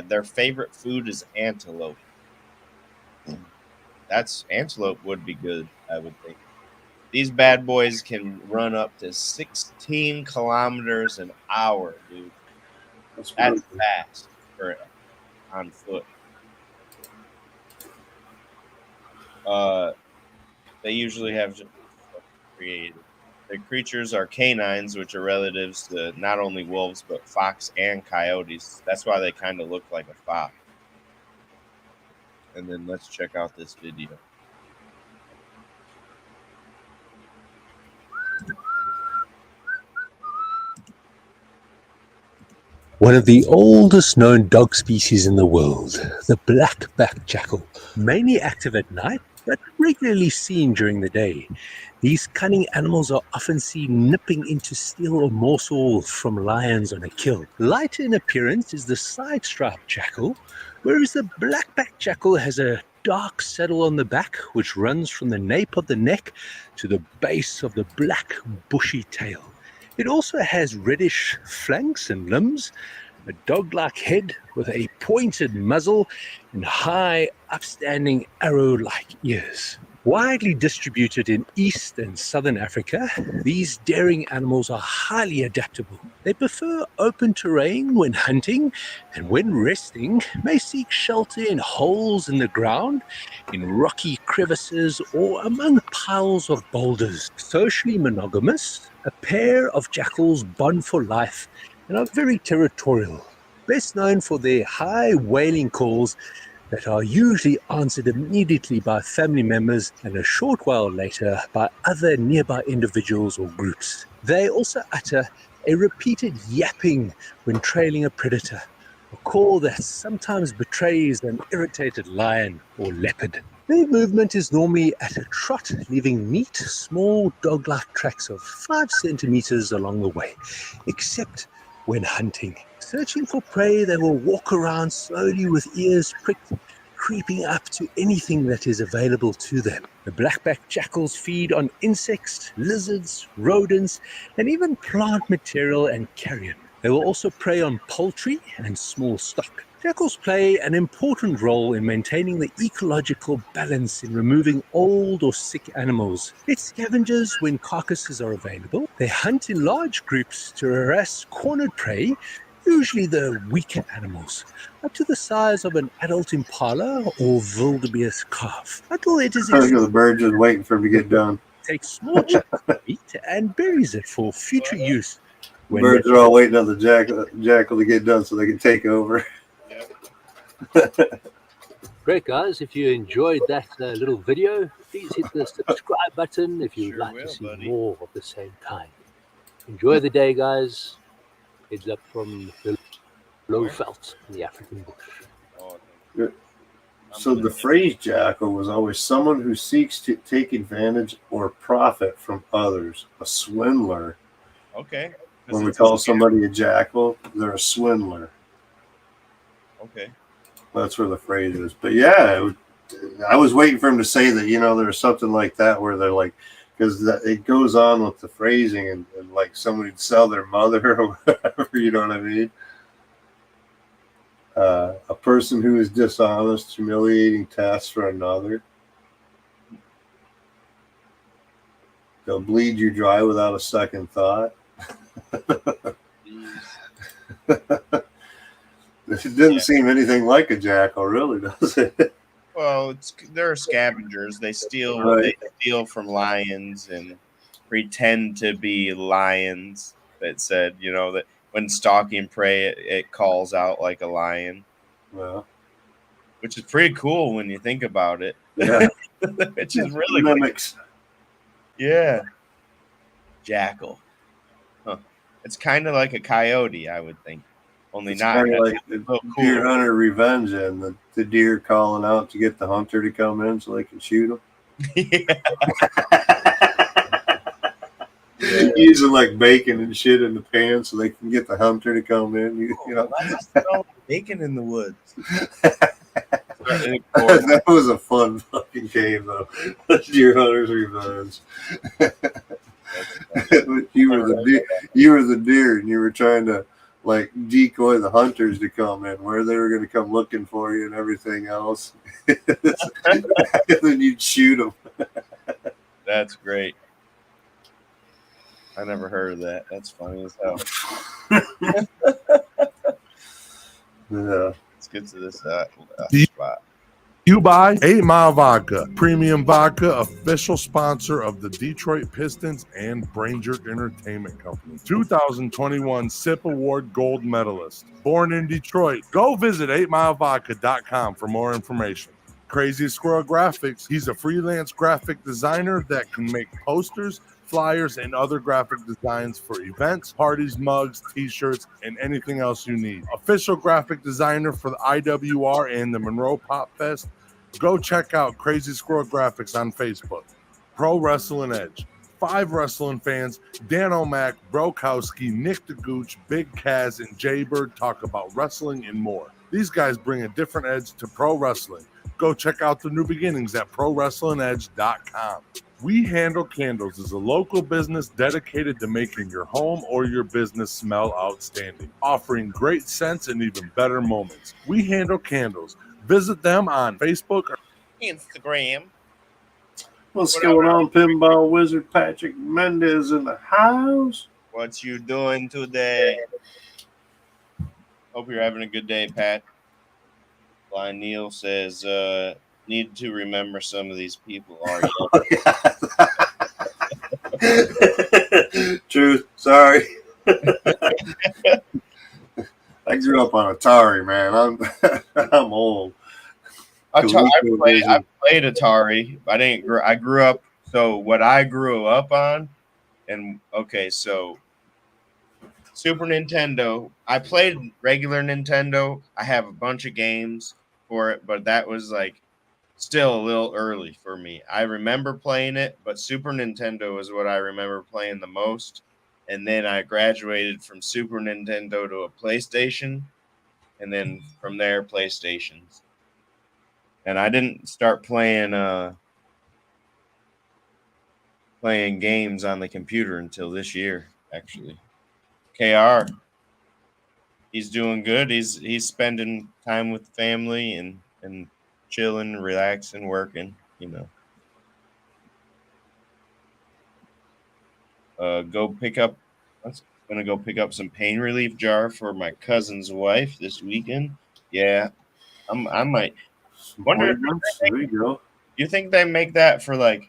Their favorite food is antelope. Antelope would be good, I would think. These bad boys can run up to 16 kilometers an hour, dude. That's fast on foot. They usually have created. The creatures are canines, which are relatives to not only wolves, but fox and coyotes. That's why they kind of look like a fox. And then let's check out this video. One of the oldest known dog species in the world, the black-backed jackal, mainly active at night, but regularly seen during the day. These cunning animals are often seen nipping in to steal a morsel from lions on a kill. Lighter in appearance is the side-striped jackal, whereas the black-backed jackal has a dark saddle on the back, which runs from the nape of the neck to the base of the black, bushy tail. It also has reddish flanks and limbs, a dog-like head with a pointed muzzle, and high, upstanding arrow-like ears. Widely distributed in East and Southern Africa, these daring animals are highly adaptable. They prefer open terrain when hunting, and when resting, may seek shelter in holes in the ground, in rocky crevices, or among piles of boulders. Socially monogamous, a pair of jackals bond for life and are very territorial. best known for their high wailing calls that are usually answered immediately by family members and a short while later by other nearby individuals or groups. They also utter a repeated yapping when trailing a predator, a call that sometimes betrays an irritated lion or leopard. Their movement is normally at a trot, leaving neat, small dog-like tracks of 5 centimeters along the way, except when hunting. Searching for prey, they will walk around slowly with ears pricked, creeping up to anything that is available to them. The blackback jackals feed on insects, lizards, rodents, and even plant material and carrion. They will also prey on poultry and small stock. Jackals play an important role in maintaining the ecological balance in removing old or sick animals. It's scavengers when carcasses are available. They hunt in large groups to harass cornered prey, usually the weaker animals, up to the size of an adult impala or wildebeest calf. Until it is The bird just waiting for him to get done. takes small chunks of meat and buries it for future use. When Birds are all waiting on the jackal to get done so they can take over. Great, guys. If you enjoyed that little video, please hit the subscribe button if you'd like to see more of the same kind. Enjoy the day, guys. Heads up from the low felt in the African bush. So the phrase jackal was always someone who seeks to take advantage or profit from others, a swindler. Okay. When we call somebody a jackal, they're a swindler. Okay. That's where the phrase is. But yeah, I was waiting for him to say that, there was something like that where they're like, because it goes on with the phrasing and like somebody'd sell their mother or whatever, you know what I mean? A person who is dishonest, humiliating tasks for another. They'll bleed you dry without a second thought. It didn't seem anything like a jackal, really, does it? Well, they're scavengers. They steal. Right. They steal from lions and pretend to be lions. That said, that when stalking prey, it calls out like a lion. Well, which is pretty cool when you think about it. Yeah. Which is really mimics. Yeah. Jackal. Huh. It's kind of like a coyote, I would think. Only It's not kind of like the cool. deer hunter revenge and the deer calling out to get the hunter to come in so they can shoot him. Using like bacon and shit in the pan so they can get the hunter to come in. You know, bacon in the woods. That was a fun fucking game though. Deer hunter's revenge. You were the deer, and you were trying to like decoy the hunters to come in, where they were going to come looking for you and everything else. And then you'd shoot them. That's great. I never heard of that. That's funny as hell. Yeah. Let's get to this spot. You buy 8 Mile Vodka, premium vodka, official sponsor of the Detroit Pistons and Branger Entertainment Company. 2021 SIP Award gold medalist. Born in Detroit. Go visit 8milevodka.com for more information. Crazy Squirrel Graphics. He's a freelance graphic designer that can make posters, flyers, and other graphic designs for events, parties, mugs, t-shirts, and anything else you need. Official graphic designer for the IWR and the Monroe Pop Fest. Go check out Crazy Squirrel Graphics on Facebook. Pro Wrestling Edge. 5 wrestling fans, Dan O'Mac, Brokowski, Nick the Gooch, Big Kaz, and Jaybird talk about wrestling and more. These guys bring a different edge to pro wrestling. Go check out the new beginnings at ProWrestlingEdge.com. We Handle Candles is a local business dedicated to making your home or your business smell outstanding, offering great scents and even better moments. We Handle Candles. Visit them on Facebook or Instagram. What's going on, Pinball Wizard Patrick Mendez in the house? What you doing today? Hope you're having a good day, Pat. Blind Neil says, need to remember some of these people are Truth. Sorry. I grew up on Atari, man. I'm old. I played Atari. I grew up. So what I grew up on, and okay, so Super Nintendo. I played regular Nintendo. I have a bunch of games for it, but that was like still a little early for me. I remember playing it, but Super Nintendo is what I remember playing the most. And then I graduated from Super Nintendo to a PlayStation, and then from there PlayStations. And I didn't start playing games on the computer until this year, actually. KR, he's doing good. He's spending time with family and chilling, relaxing, working, you know. I'm gonna go pick up some pain relief jar for my cousin's wife this weekend. Yeah, I might wonder. There you go. You think they make that for like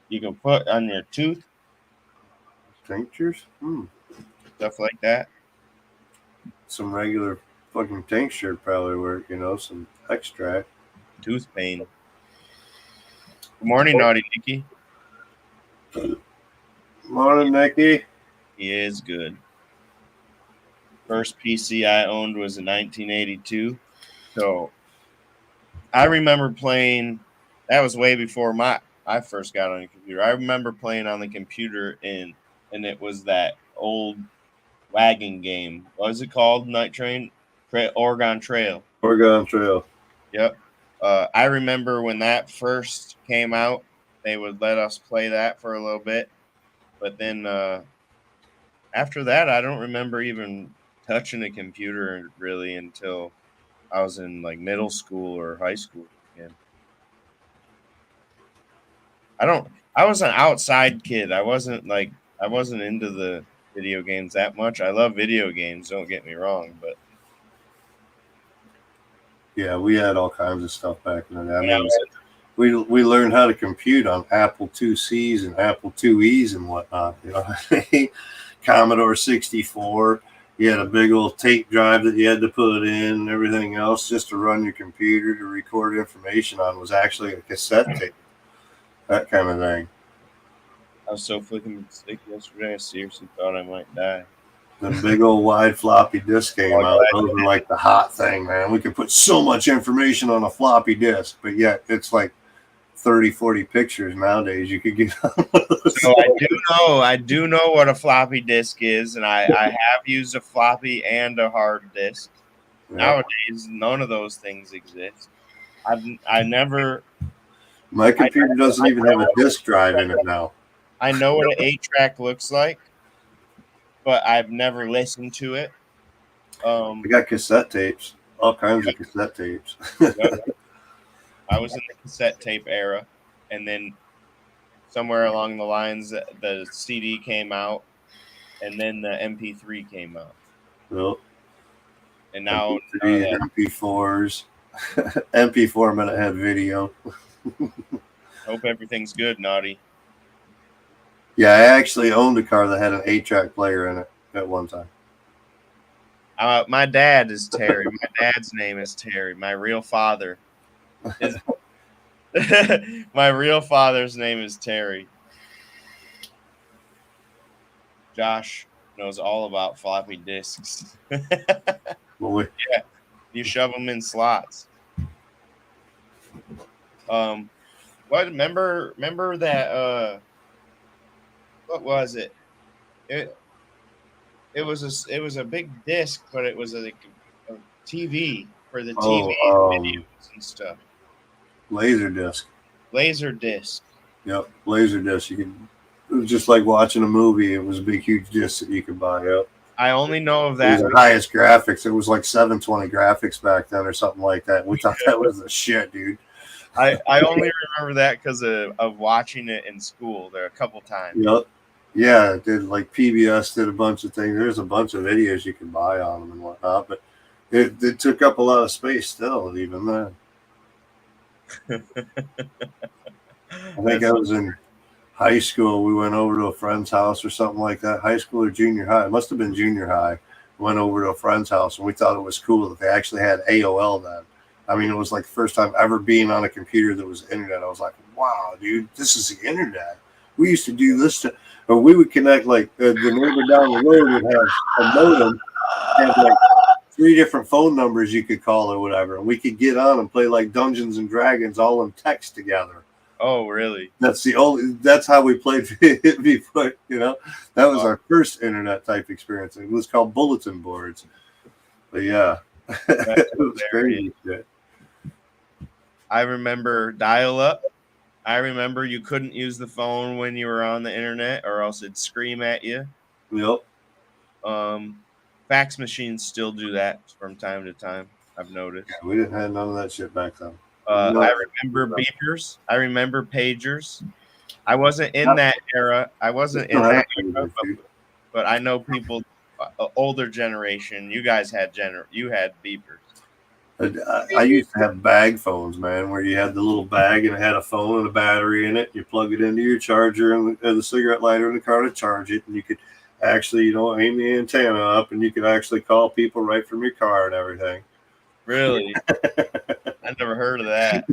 you can put on your tooth? Tinctures? Stuff like that. Some regular fucking tincture probably work, some extract. Tooth pain. Good morning, Naughty Nikki. Morning, Nikki. He is good. First PC I owned was in 1982. So I remember playing, that was way before I first got on a computer. I remember playing on the computer and it was that old wagon game. What was it called? Night Train? Oregon Trail. Oregon Trail. Yep. I remember when that first came out, they would let us play that for a little bit. But then after that, I don't remember even touching a computer really until I was in like middle school or high school again. I was an outside kid. I wasn't into the video games that much. I love video games, don't get me wrong, but yeah, we had all kinds of stuff back in the day. I mean, we learned how to compute on Apple IICs and Apple IIes and whatnot. Commodore 64. You had a big old tape drive that you had to put in and everything else just to run your computer to record information on was actually a cassette tape. That kind of thing. I was so flicking sick yesterday. I seriously thought I might die. The big old wide floppy disk came out. Those were like the hot thing, man. We could put so much information on a floppy disk, but yet it's like 30, 40 pictures nowadays you could get on. So I do know what a floppy disk is, and I have used a floppy and a hard disk. Yeah. Nowadays, none of those things exist. My computer doesn't even have a disk drive in it now. I know what an 8-track looks like, but I've never listened to it. I got cassette tapes, all kinds of cassette tapes. I was in the cassette tape era, and then somewhere along the lines, the CD came out, and then the MP3 came out. Well, and now MP4s. MP4 minute had video. Hope everything's good, Naughty. Yeah, I actually owned a car that had an 8-track player in it at one time. My dad is Terry. My dad's name is Terry. My real father is my real father's name is Terry. Josh knows all about floppy disks. Boy. Yeah, you shove them in slots. What? Remember that? What was it? It was a big disc, but it was a TV for the TV videos and stuff. Laser disc. Yep, laser disc. It was just like watching a movie. It was a big, huge disc that you could buy. Yep. I only know of that. It was the highest graphics. It was like 720 graphics back then, or something like that. We thought that was the shit, dude. I only remember that because of watching it in school there a couple times. Yep. Yeah, it did. Like PBS did a bunch of things. There's a bunch of videos you can buy on them and whatnot, but it took up a lot of space still, even then. I think I was in high school. We went over to a friend's house or something like that. High school or junior high. It must have been junior high. went over to a friend's house, and we thought it was cool that they actually had AOL then. I mean, it was like the first time ever being on a computer that was internet. I was like, wow, dude, this is the internet. We used to do this, or we would connect like the neighbor down the road would have a modem, have like 3 different phone numbers you could call or whatever, and we could get on and play like Dungeons and Dragons all in text together. Oh, really? That's how we played before, you know. That was our first internet type experience. It was called bulletin boards. But yeah, it was crazy shit. I remember dial-up. I remember you couldn't use the phone when you were on the internet, or else it'd scream at you. Yep. Fax machines still do that from time to time, I've noticed. Yeah, we didn't have none of that shit back then. I remember beepers. I remember pagers. I wasn't in that era. But I know people, older generation. You guys had beepers. I used to have bag phones, man, where you had the little bag and it had a phone and a battery in it. You plug it into your charger and the cigarette lighter in the car to charge it, and you could actually, aim the antenna up, and you could actually call people right from your car and everything. Really? I never heard of that.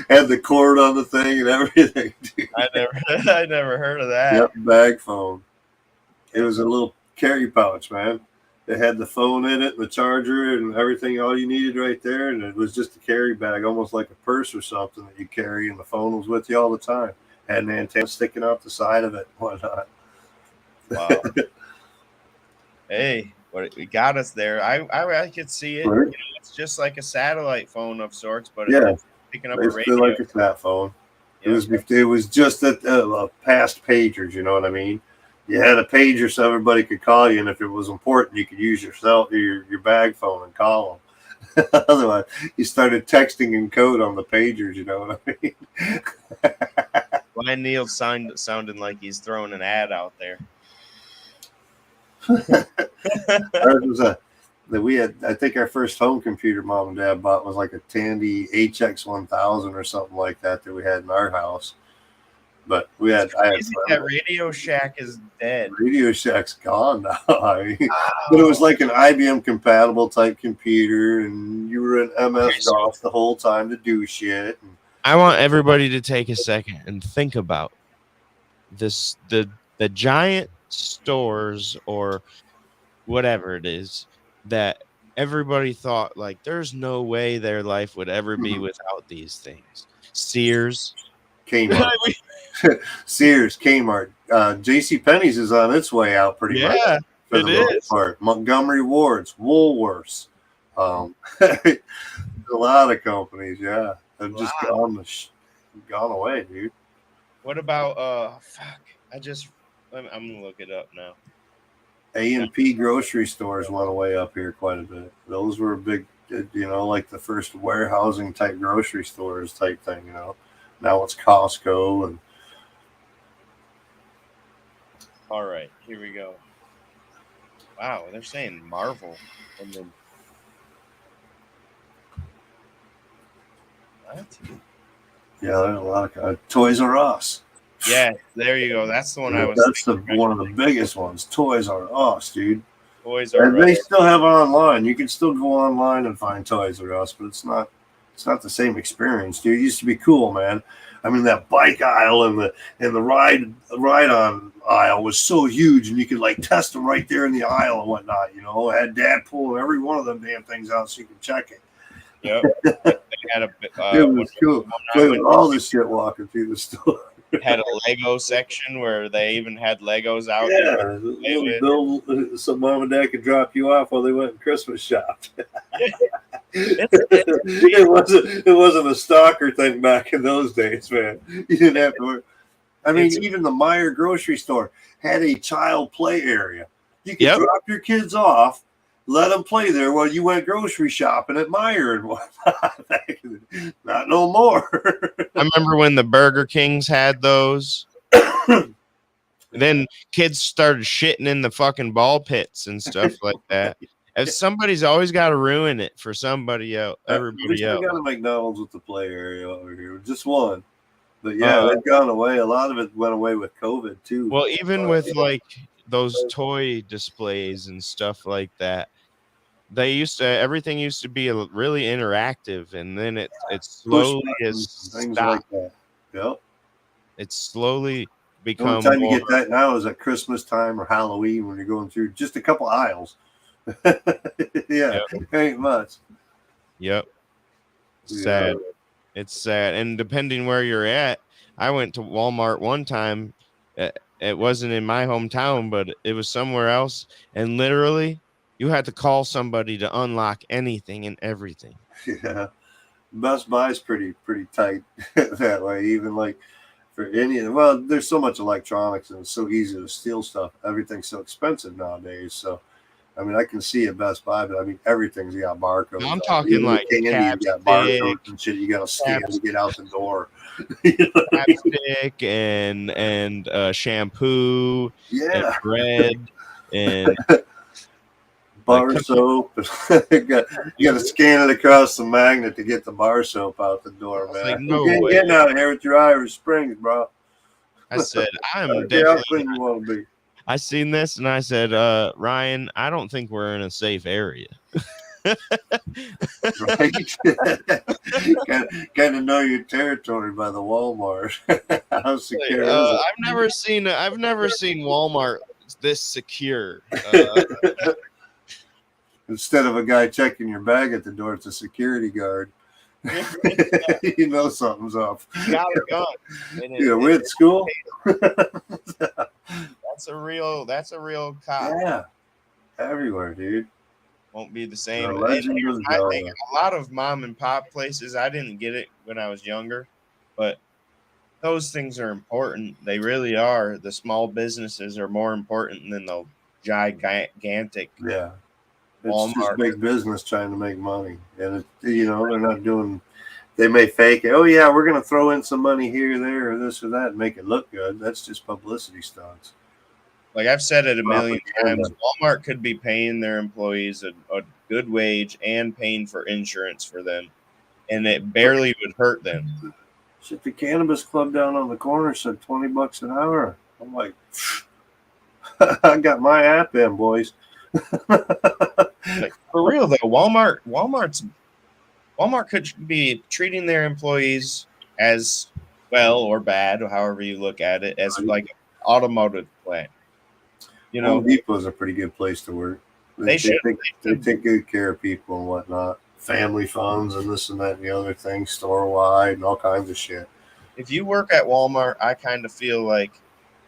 had the cord on the thing and everything. Dude. I never heard of that. Yep, bag phone. It was a little carry pouch, man. It had the phone in it, and the charger, and everything. All you needed right there, and it was just a carry bag, almost like a purse or something that you carry, and the phone was with you all the time. Had an antenna sticking out the side of it, and whatnot. Wow. Hey. But it got us there. I could see it. Right. It's just like a satellite phone of sorts, but it's picking up a radio. Like a sat phone. Yeah. It was just that past pagers. You know what I mean? You had a pager so everybody could call you, and if it was important, you could use your bag phone and call them. Otherwise, you started texting in code on the pagers. You know what I mean? Blind Neil sounding like he's throwing an ad out there. I think our first home computer mom and dad bought was like a Tandy HX1000 or something like that we had in our house. But that Radio Shack is dead. Radio Shack's gone now. I mean, but it was like an IBM compatible type computer, and you were in MS-DOS the whole time to do shit. I want everybody to take a second and think about this: the giant stores or whatever it is that everybody thought like there's no way their life would ever be without these things. Sears, Kmart, JCPenney's is on its way out pretty much. Yeah, it is. Montgomery Ward's, Woolworths, a lot of companies, yeah, have just gone away, dude. What about I'm gonna look it up now. A&P grocery stores went away up here quite a bit. Those were big, like the first warehousing type grocery stores type thing. Now it's Costco and. All right, here we go. Wow, they're saying Marvel, and then what? Yeah, there's a lot of Toys R Us. Yeah, there you go. That's the one I was. That's one of the biggest ones. Toys R Us, dude. Toys R Us. They still have online. You can still go online and find Toys R Us, but it's not the same experience, dude. It used to be cool, man. I mean, that bike aisle and the ride-on aisle was so huge, and you could like test them right there in the aisle and whatnot. I had Dad pulling every one of them damn things out so you could check it. Yep. They had it was cool. Play with all this shit walking through the store. Had a Lego section where they even had Legos out. Yeah, so mom and dad could drop you off while they went and Christmas shopped. It wasn't a stalker thing back in those days, man. You didn't have to worry. I mean, even the Meijer grocery store had a child play area. You could drop your kids off, let them play there while you went grocery shopping at Meijer and whatnot. Not no more. I remember when the Burger Kings had those. Then kids started shitting in the fucking ball pits and stuff like that. If somebody's always got to ruin it for somebody else, everybody else. We got a McDonald's with the play area over here, just one. But yeah, they've gone away. A lot of it went away with COVID too. Well, even with like those toy displays and stuff like that. Everything used to be really interactive, and then it slowly is things stopped. like that. Yep. It's slowly The become only time you more. get that now is at Christmas time or Halloween when you're going through just a couple aisles. Yeah, ain't much. Yep. Sad. It's sad. And depending where you're at, I went to Walmart one time. It wasn't in my hometown, but it was somewhere else. And literally, you had to call somebody to unlock anything and everything. Yeah. Best Buy's pretty tight that way. Even like for any, well, there's so much electronics and it's so easy to steal stuff. Everything's so expensive nowadays. So, I mean, I can see at Best Buy, but I mean, everything's got barcodes. I'm talking even like candy, you got barcodes and shit. You got to scan to get out the door. Chapstick and shampoo, and bread, and bar soap. You got to scan it across the magnet to get the bar soap out the door, man. Like, no you ain't way. getting out of here with your Irish Springs, bro. I said, I'm How definitely. clean you want to be. I seen this and I said, Ryan, I don't think we're in a safe area. Right? Kind of know your territory by the Walmart. How secure is it? I've never seen Walmart this secure. Instead of a guy checking your bag at the door, it's a security guard. You know something's up. Got a gun. Yeah, we're at school. That's a real cop. Yeah, everywhere, dude. Won't be the same. The legend And of I Zelda. think a lot of mom and pop places, I didn't get it when I was younger, but those things are important. They really are. The small businesses are more important than the gigantic. Yeah. It's Walmart. just big business trying to make money. And, they're not doing, they may fake it. Oh, yeah, we're going to throw in some money here, there, or this or that and make it look good. That's just publicity stunts. Like I've said it a million times, Walmart could be paying their employees a good wage and paying for insurance for them, and it barely would hurt them. Shit, the cannabis club down on the corner said $20 an hour. I'm like, I got my app in, boys. Like, for real though, Walmart could be treating their employees as well or bad, or however you look at it, as like an automotive plant. Home Depot is a pretty good place to work. They take good care of people and whatnot. Family funds and this and that and the other thing, store wide and all kinds of shit. If you work at Walmart, I kind of feel like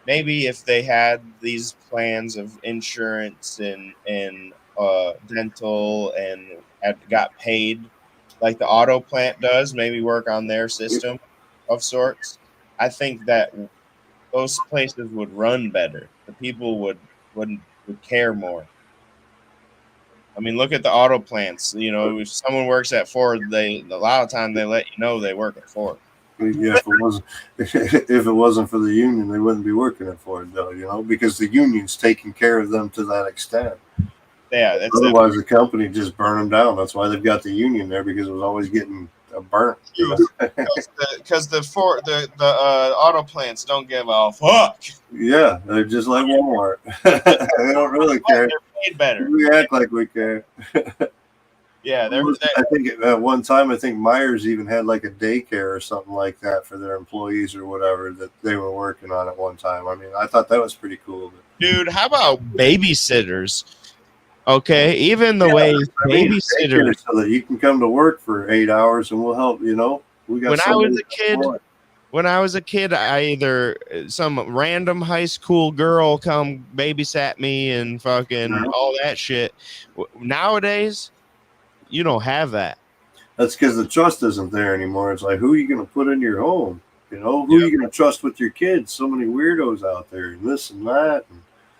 maybe if they had these plans of insurance and dental and got paid like the auto plant does, maybe work on their system of sorts, I think that those places would run better. The people would care more. I mean, look at the auto plants. If someone works at Ford, a lot of time they let you know they work at Ford. Yeah, if it wasn't for the union, they wouldn't be working at Ford, though. Because the union's taking care of them to that extent. Yeah, otherwise the company just burn them down. That's why they've got the union there, because it was always getting burnt. Because the auto plants don't give a fuck. Yeah, they're just like Walmart. They don't really care. They're paid better. We act like we care. Yeah, I think at one time, Myers even had like a daycare or something like that for their employees or whatever that they were working on at one time. I mean, I thought that was pretty cool. Dude, how about babysitters? Okay, even the way babysitters, so that you can come to work for 8 hours and we'll help. We got. When I was a kid, I either some random high school girl come babysat me and fucking all that shit. Nowadays, you don't have that. That's because the trust isn't there anymore. It's like, who are you going to put in your home? Who are you going to trust with your kids? So many weirdos out there, and this and that.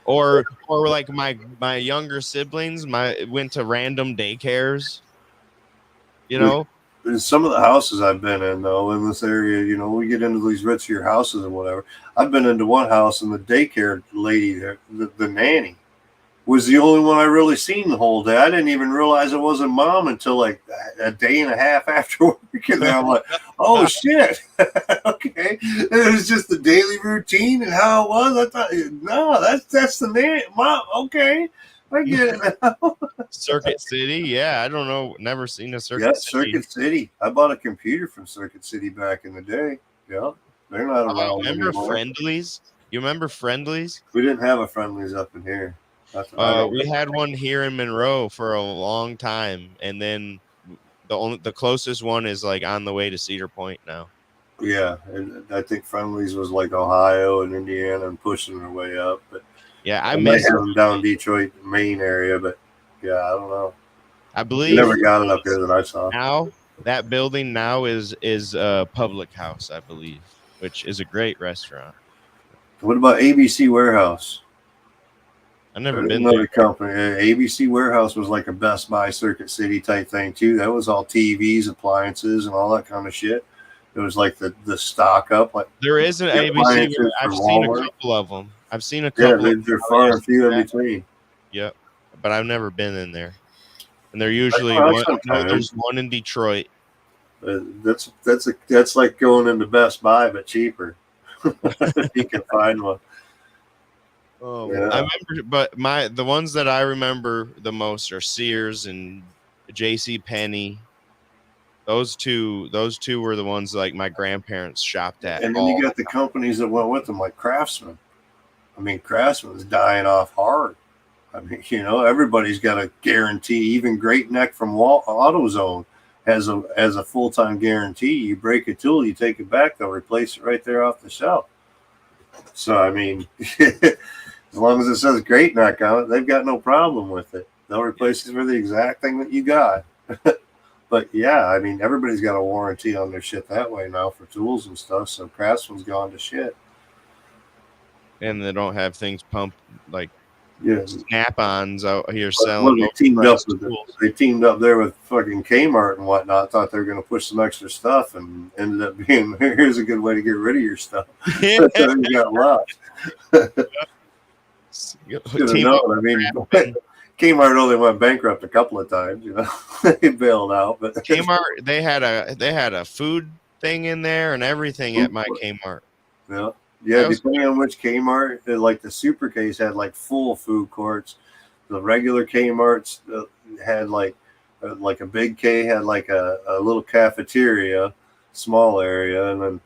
Or like my younger siblings, went to random daycares. Some of the houses I've been in, though, in this area, we get into these richier houses or whatever. I've been into one house, and the daycare lady, the nanny, was the only one I really seen the whole day. I didn't even realize it wasn't Mom until like a day and a half after work. And then I'm like, oh shit. Okay. It was just the daily routine and how it was. I thought, no, that's the name. Mom, okay. I get it now. Circuit City, yeah. I don't know. Never seen a Circuit City. Circuit City. I bought a computer from Circuit City back in the day. Yeah. They're not around remember anymore. Friendlies? You remember Friendlies? We didn't have a Friendlies up in here. We had one here in Monroe for a long time, and then the closest one is like on the way to Cedar Point now. Yeah, and I think Friendlies was like Ohio and Indiana and pushing their way up. But yeah, I might miss have them down Detroit, Maine area. But yeah, I don't know. I believe we never got it up there that I saw. Now that building now is a public house, I believe, which is a great restaurant. What about ABC Warehouse? I've never There's been another there. company. ABC Warehouse was like a Best Buy Circuit City type thing too. That was all TVs, appliances, and all that kind of shit. It was like the stock up. Like There is an ABC. appliances I've for seen a Walmart. couple of them. I've seen a Yeah, couple. they're far and few in between. Yep, but I've never been in there. And they're usually Well, one. sometimes. There's one in Detroit. That's like going into Best Buy but cheaper. If you can find one. Oh, Yeah. I remember, but the ones that I remember the most are Sears and J.C. Penney. Those two were the ones like my grandparents shopped at. And then you got the companies that went with them, like Craftsman. I mean, Craftsman's dying off hard. I mean, everybody's got a guarantee. Even Great Neck from AutoZone has a full-time guarantee. You break a tool, you take it back, they'll replace it right there off the shelf. So, I mean, as long as it says Great Neck on it, they've got no problem with it. They'll replace it for the exact thing that you got. But, yeah, I mean, everybody's got a warranty on their shit that way now for tools and stuff, so Craftsman's gone to shit. And they don't have things pumped like Yeah. Snap-ons out here Well, selling. they teamed up overpriced with tools. they teamed up there with fucking Kmart and whatnot. Thought they were going to push some extra stuff, and ended up being here's a good way to get rid of your stuff. That's how you got lost. Should have known. I mean, Kmart only went bankrupt a couple of times. They bailed out, but Kmart, they had a food thing in there and everything at my Kmart. Yeah. That was Depending on which Kmart, like the Super Case had like full food courts. The regular Kmarts had like a big K had like a little cafeteria, small area, and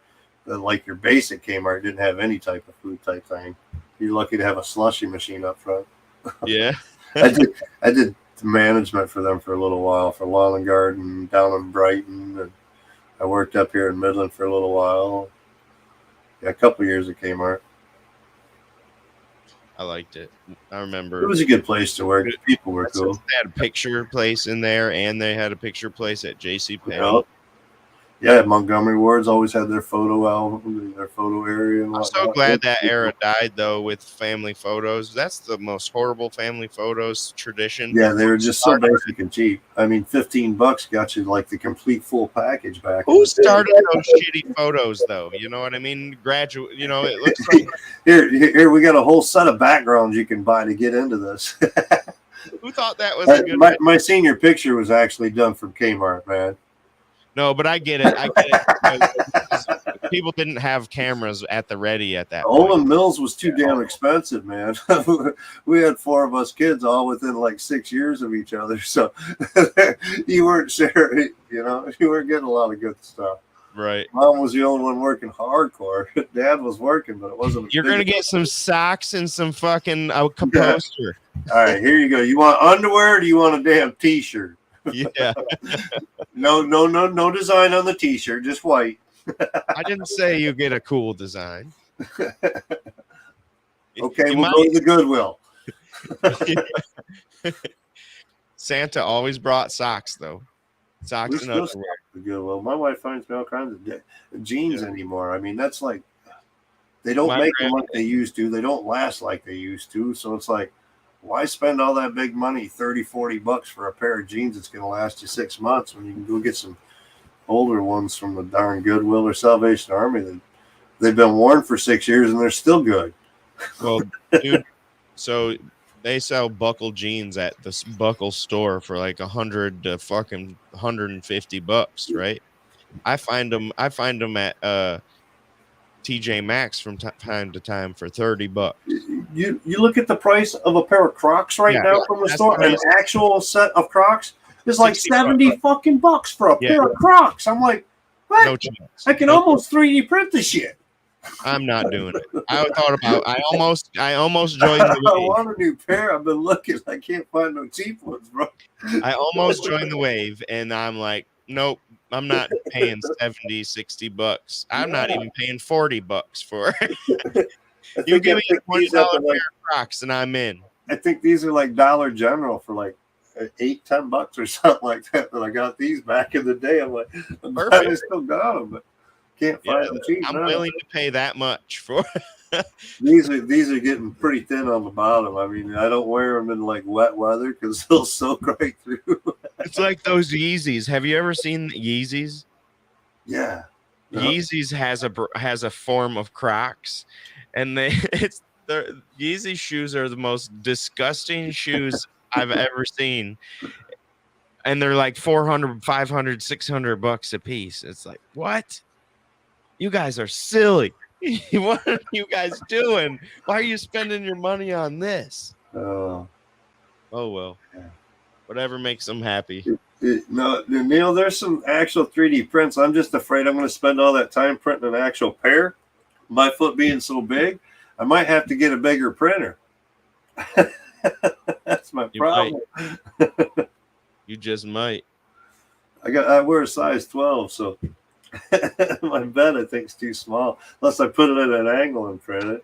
then like your basic Kmart didn't have any type of food type thing. You're lucky to have a slushy machine up front. Yeah. I did management for them for a little while for Lawn and Garden down in Brighton, and I worked up here in Midland for a little while. Yeah, a couple years at Kmart. I liked it. I remember It was a good place to work. People were cool. They had a picture place in there, and they had a picture place at J.C. Penney. Yeah. Yeah, Montgomery Ward's always had their photo album, their photo area. And I'm whatnot. so glad that era died, though, with family photos. That's the most horrible family photos tradition. Yeah, they were just so basic and cheap. I mean, $15 got you like the complete full package back. Who started those shitty photos, though? You know what I mean? Graduate. It looks like Here, we got a whole set of backgrounds you can buy to get into this. who thought that was a good. My senior picture was actually done from Kmart, man. No, but I get it. Because people didn't have cameras at the ready at that point. Olin Mills was too damn expensive, man. We had 4 of us kids all within like 6 years of each other, so you weren't sharing. You weren't getting a lot of good stuff. Right. Mom was the only one working hardcore. Dad was working, but it wasn't. You're gonna get some socks and some fucking poster. All right, here you go. You want underwear, or do you want a damn T-shirt? Yeah. No design on the T-shirt, just white. I didn't say you get a cool design. Okay, we'll go to the Goodwill. Santa always brought socks, though. Socks and Still underwear. the Goodwill. My wife finds me all kinds of jeans anymore. I mean, that's like they don't make them like they used to. They don't last like they used to. So it's like, why spend all that big money, $30-$40 for a pair of jeans that's going to last you 6 months when you can go get some older ones from the darn Goodwill or Salvation Army that they've been worn for 6 years and they're still good. Well, dude, so they sell buckle jeans at the buckle store for like 100 to fucking $150, right? I find them at TJ Maxx from time to time for $30. You look at the price of a pair of Crocs right now from the store, an actual set of Crocs is like 70 fucking bucks for a pair of Crocs. I'm like, what? No chance. I can almost 3D print the shit. I'm not doing it. I almost joined the I wave. want a new pair. I've been looking. I can't find no cheap ones, bro. I almost joined the wave, and I'm like, nope, I'm not paying 70, 60 bucks. I'm not even paying $40 for it. You give me a $20 pair of Crocs, and I'm in. I think these are like Dollar General for like $8-10 or something like that. But I got these back in the day. I'm like, I'm glad I still got them, but can't find them cheap. I'm willing to pay that much for. These are getting pretty thin on the bottom. I mean, I don't wear them in like wet weather because they'll soak right through. It's like those Yeezys. Have you ever seen Yeezys? Yeah. No. Yeezys has a form of Crocs, and the Yeezy shoes are the most disgusting shoes I've ever seen, and they're like $400, $500, $600 a piece. It's like, what? You guys are silly. What are you guys doing? Why are you spending your money on this? Oh well. Yeah. Whatever makes them happy. No, Neil, there's some actual 3D prints. I'm just afraid I'm going to spend all that time printing an actual pair. My foot being so big, I might have to get a bigger printer. That's my problem. You just might. I wear a size 12, so my bed I think is too small. Unless I put it at an angle and print it.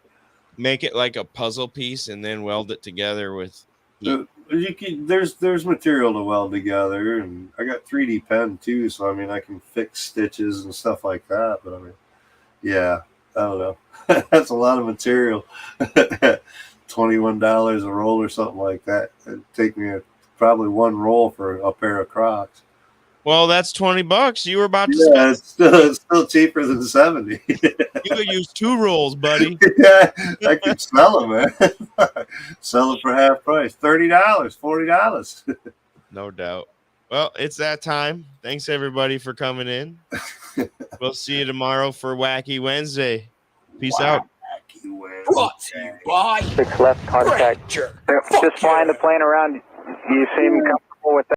Make it like a puzzle piece and then weld it together with. There's material to weld together, and I got 3D pen too, so I mean I can fix stitches and stuff like that. But I mean, yeah, I don't know. That's a lot of material. $21 a roll or something like that. It'd take me probably one roll for a pair of Crocs. Well, that's $20. You were about to. Yeah, it's still cheaper than 70. You could use 2 rolls, buddy. Yeah, I could sell them, man. Sell them for half price. $30, $40. No doubt. Well, it's that time. Thanks everybody for coming in. We'll see you tomorrow for Wacky Wednesday. Peace out. Brought to you by 6 left contact. Just flying the plane around. Do you seem comfortable with that?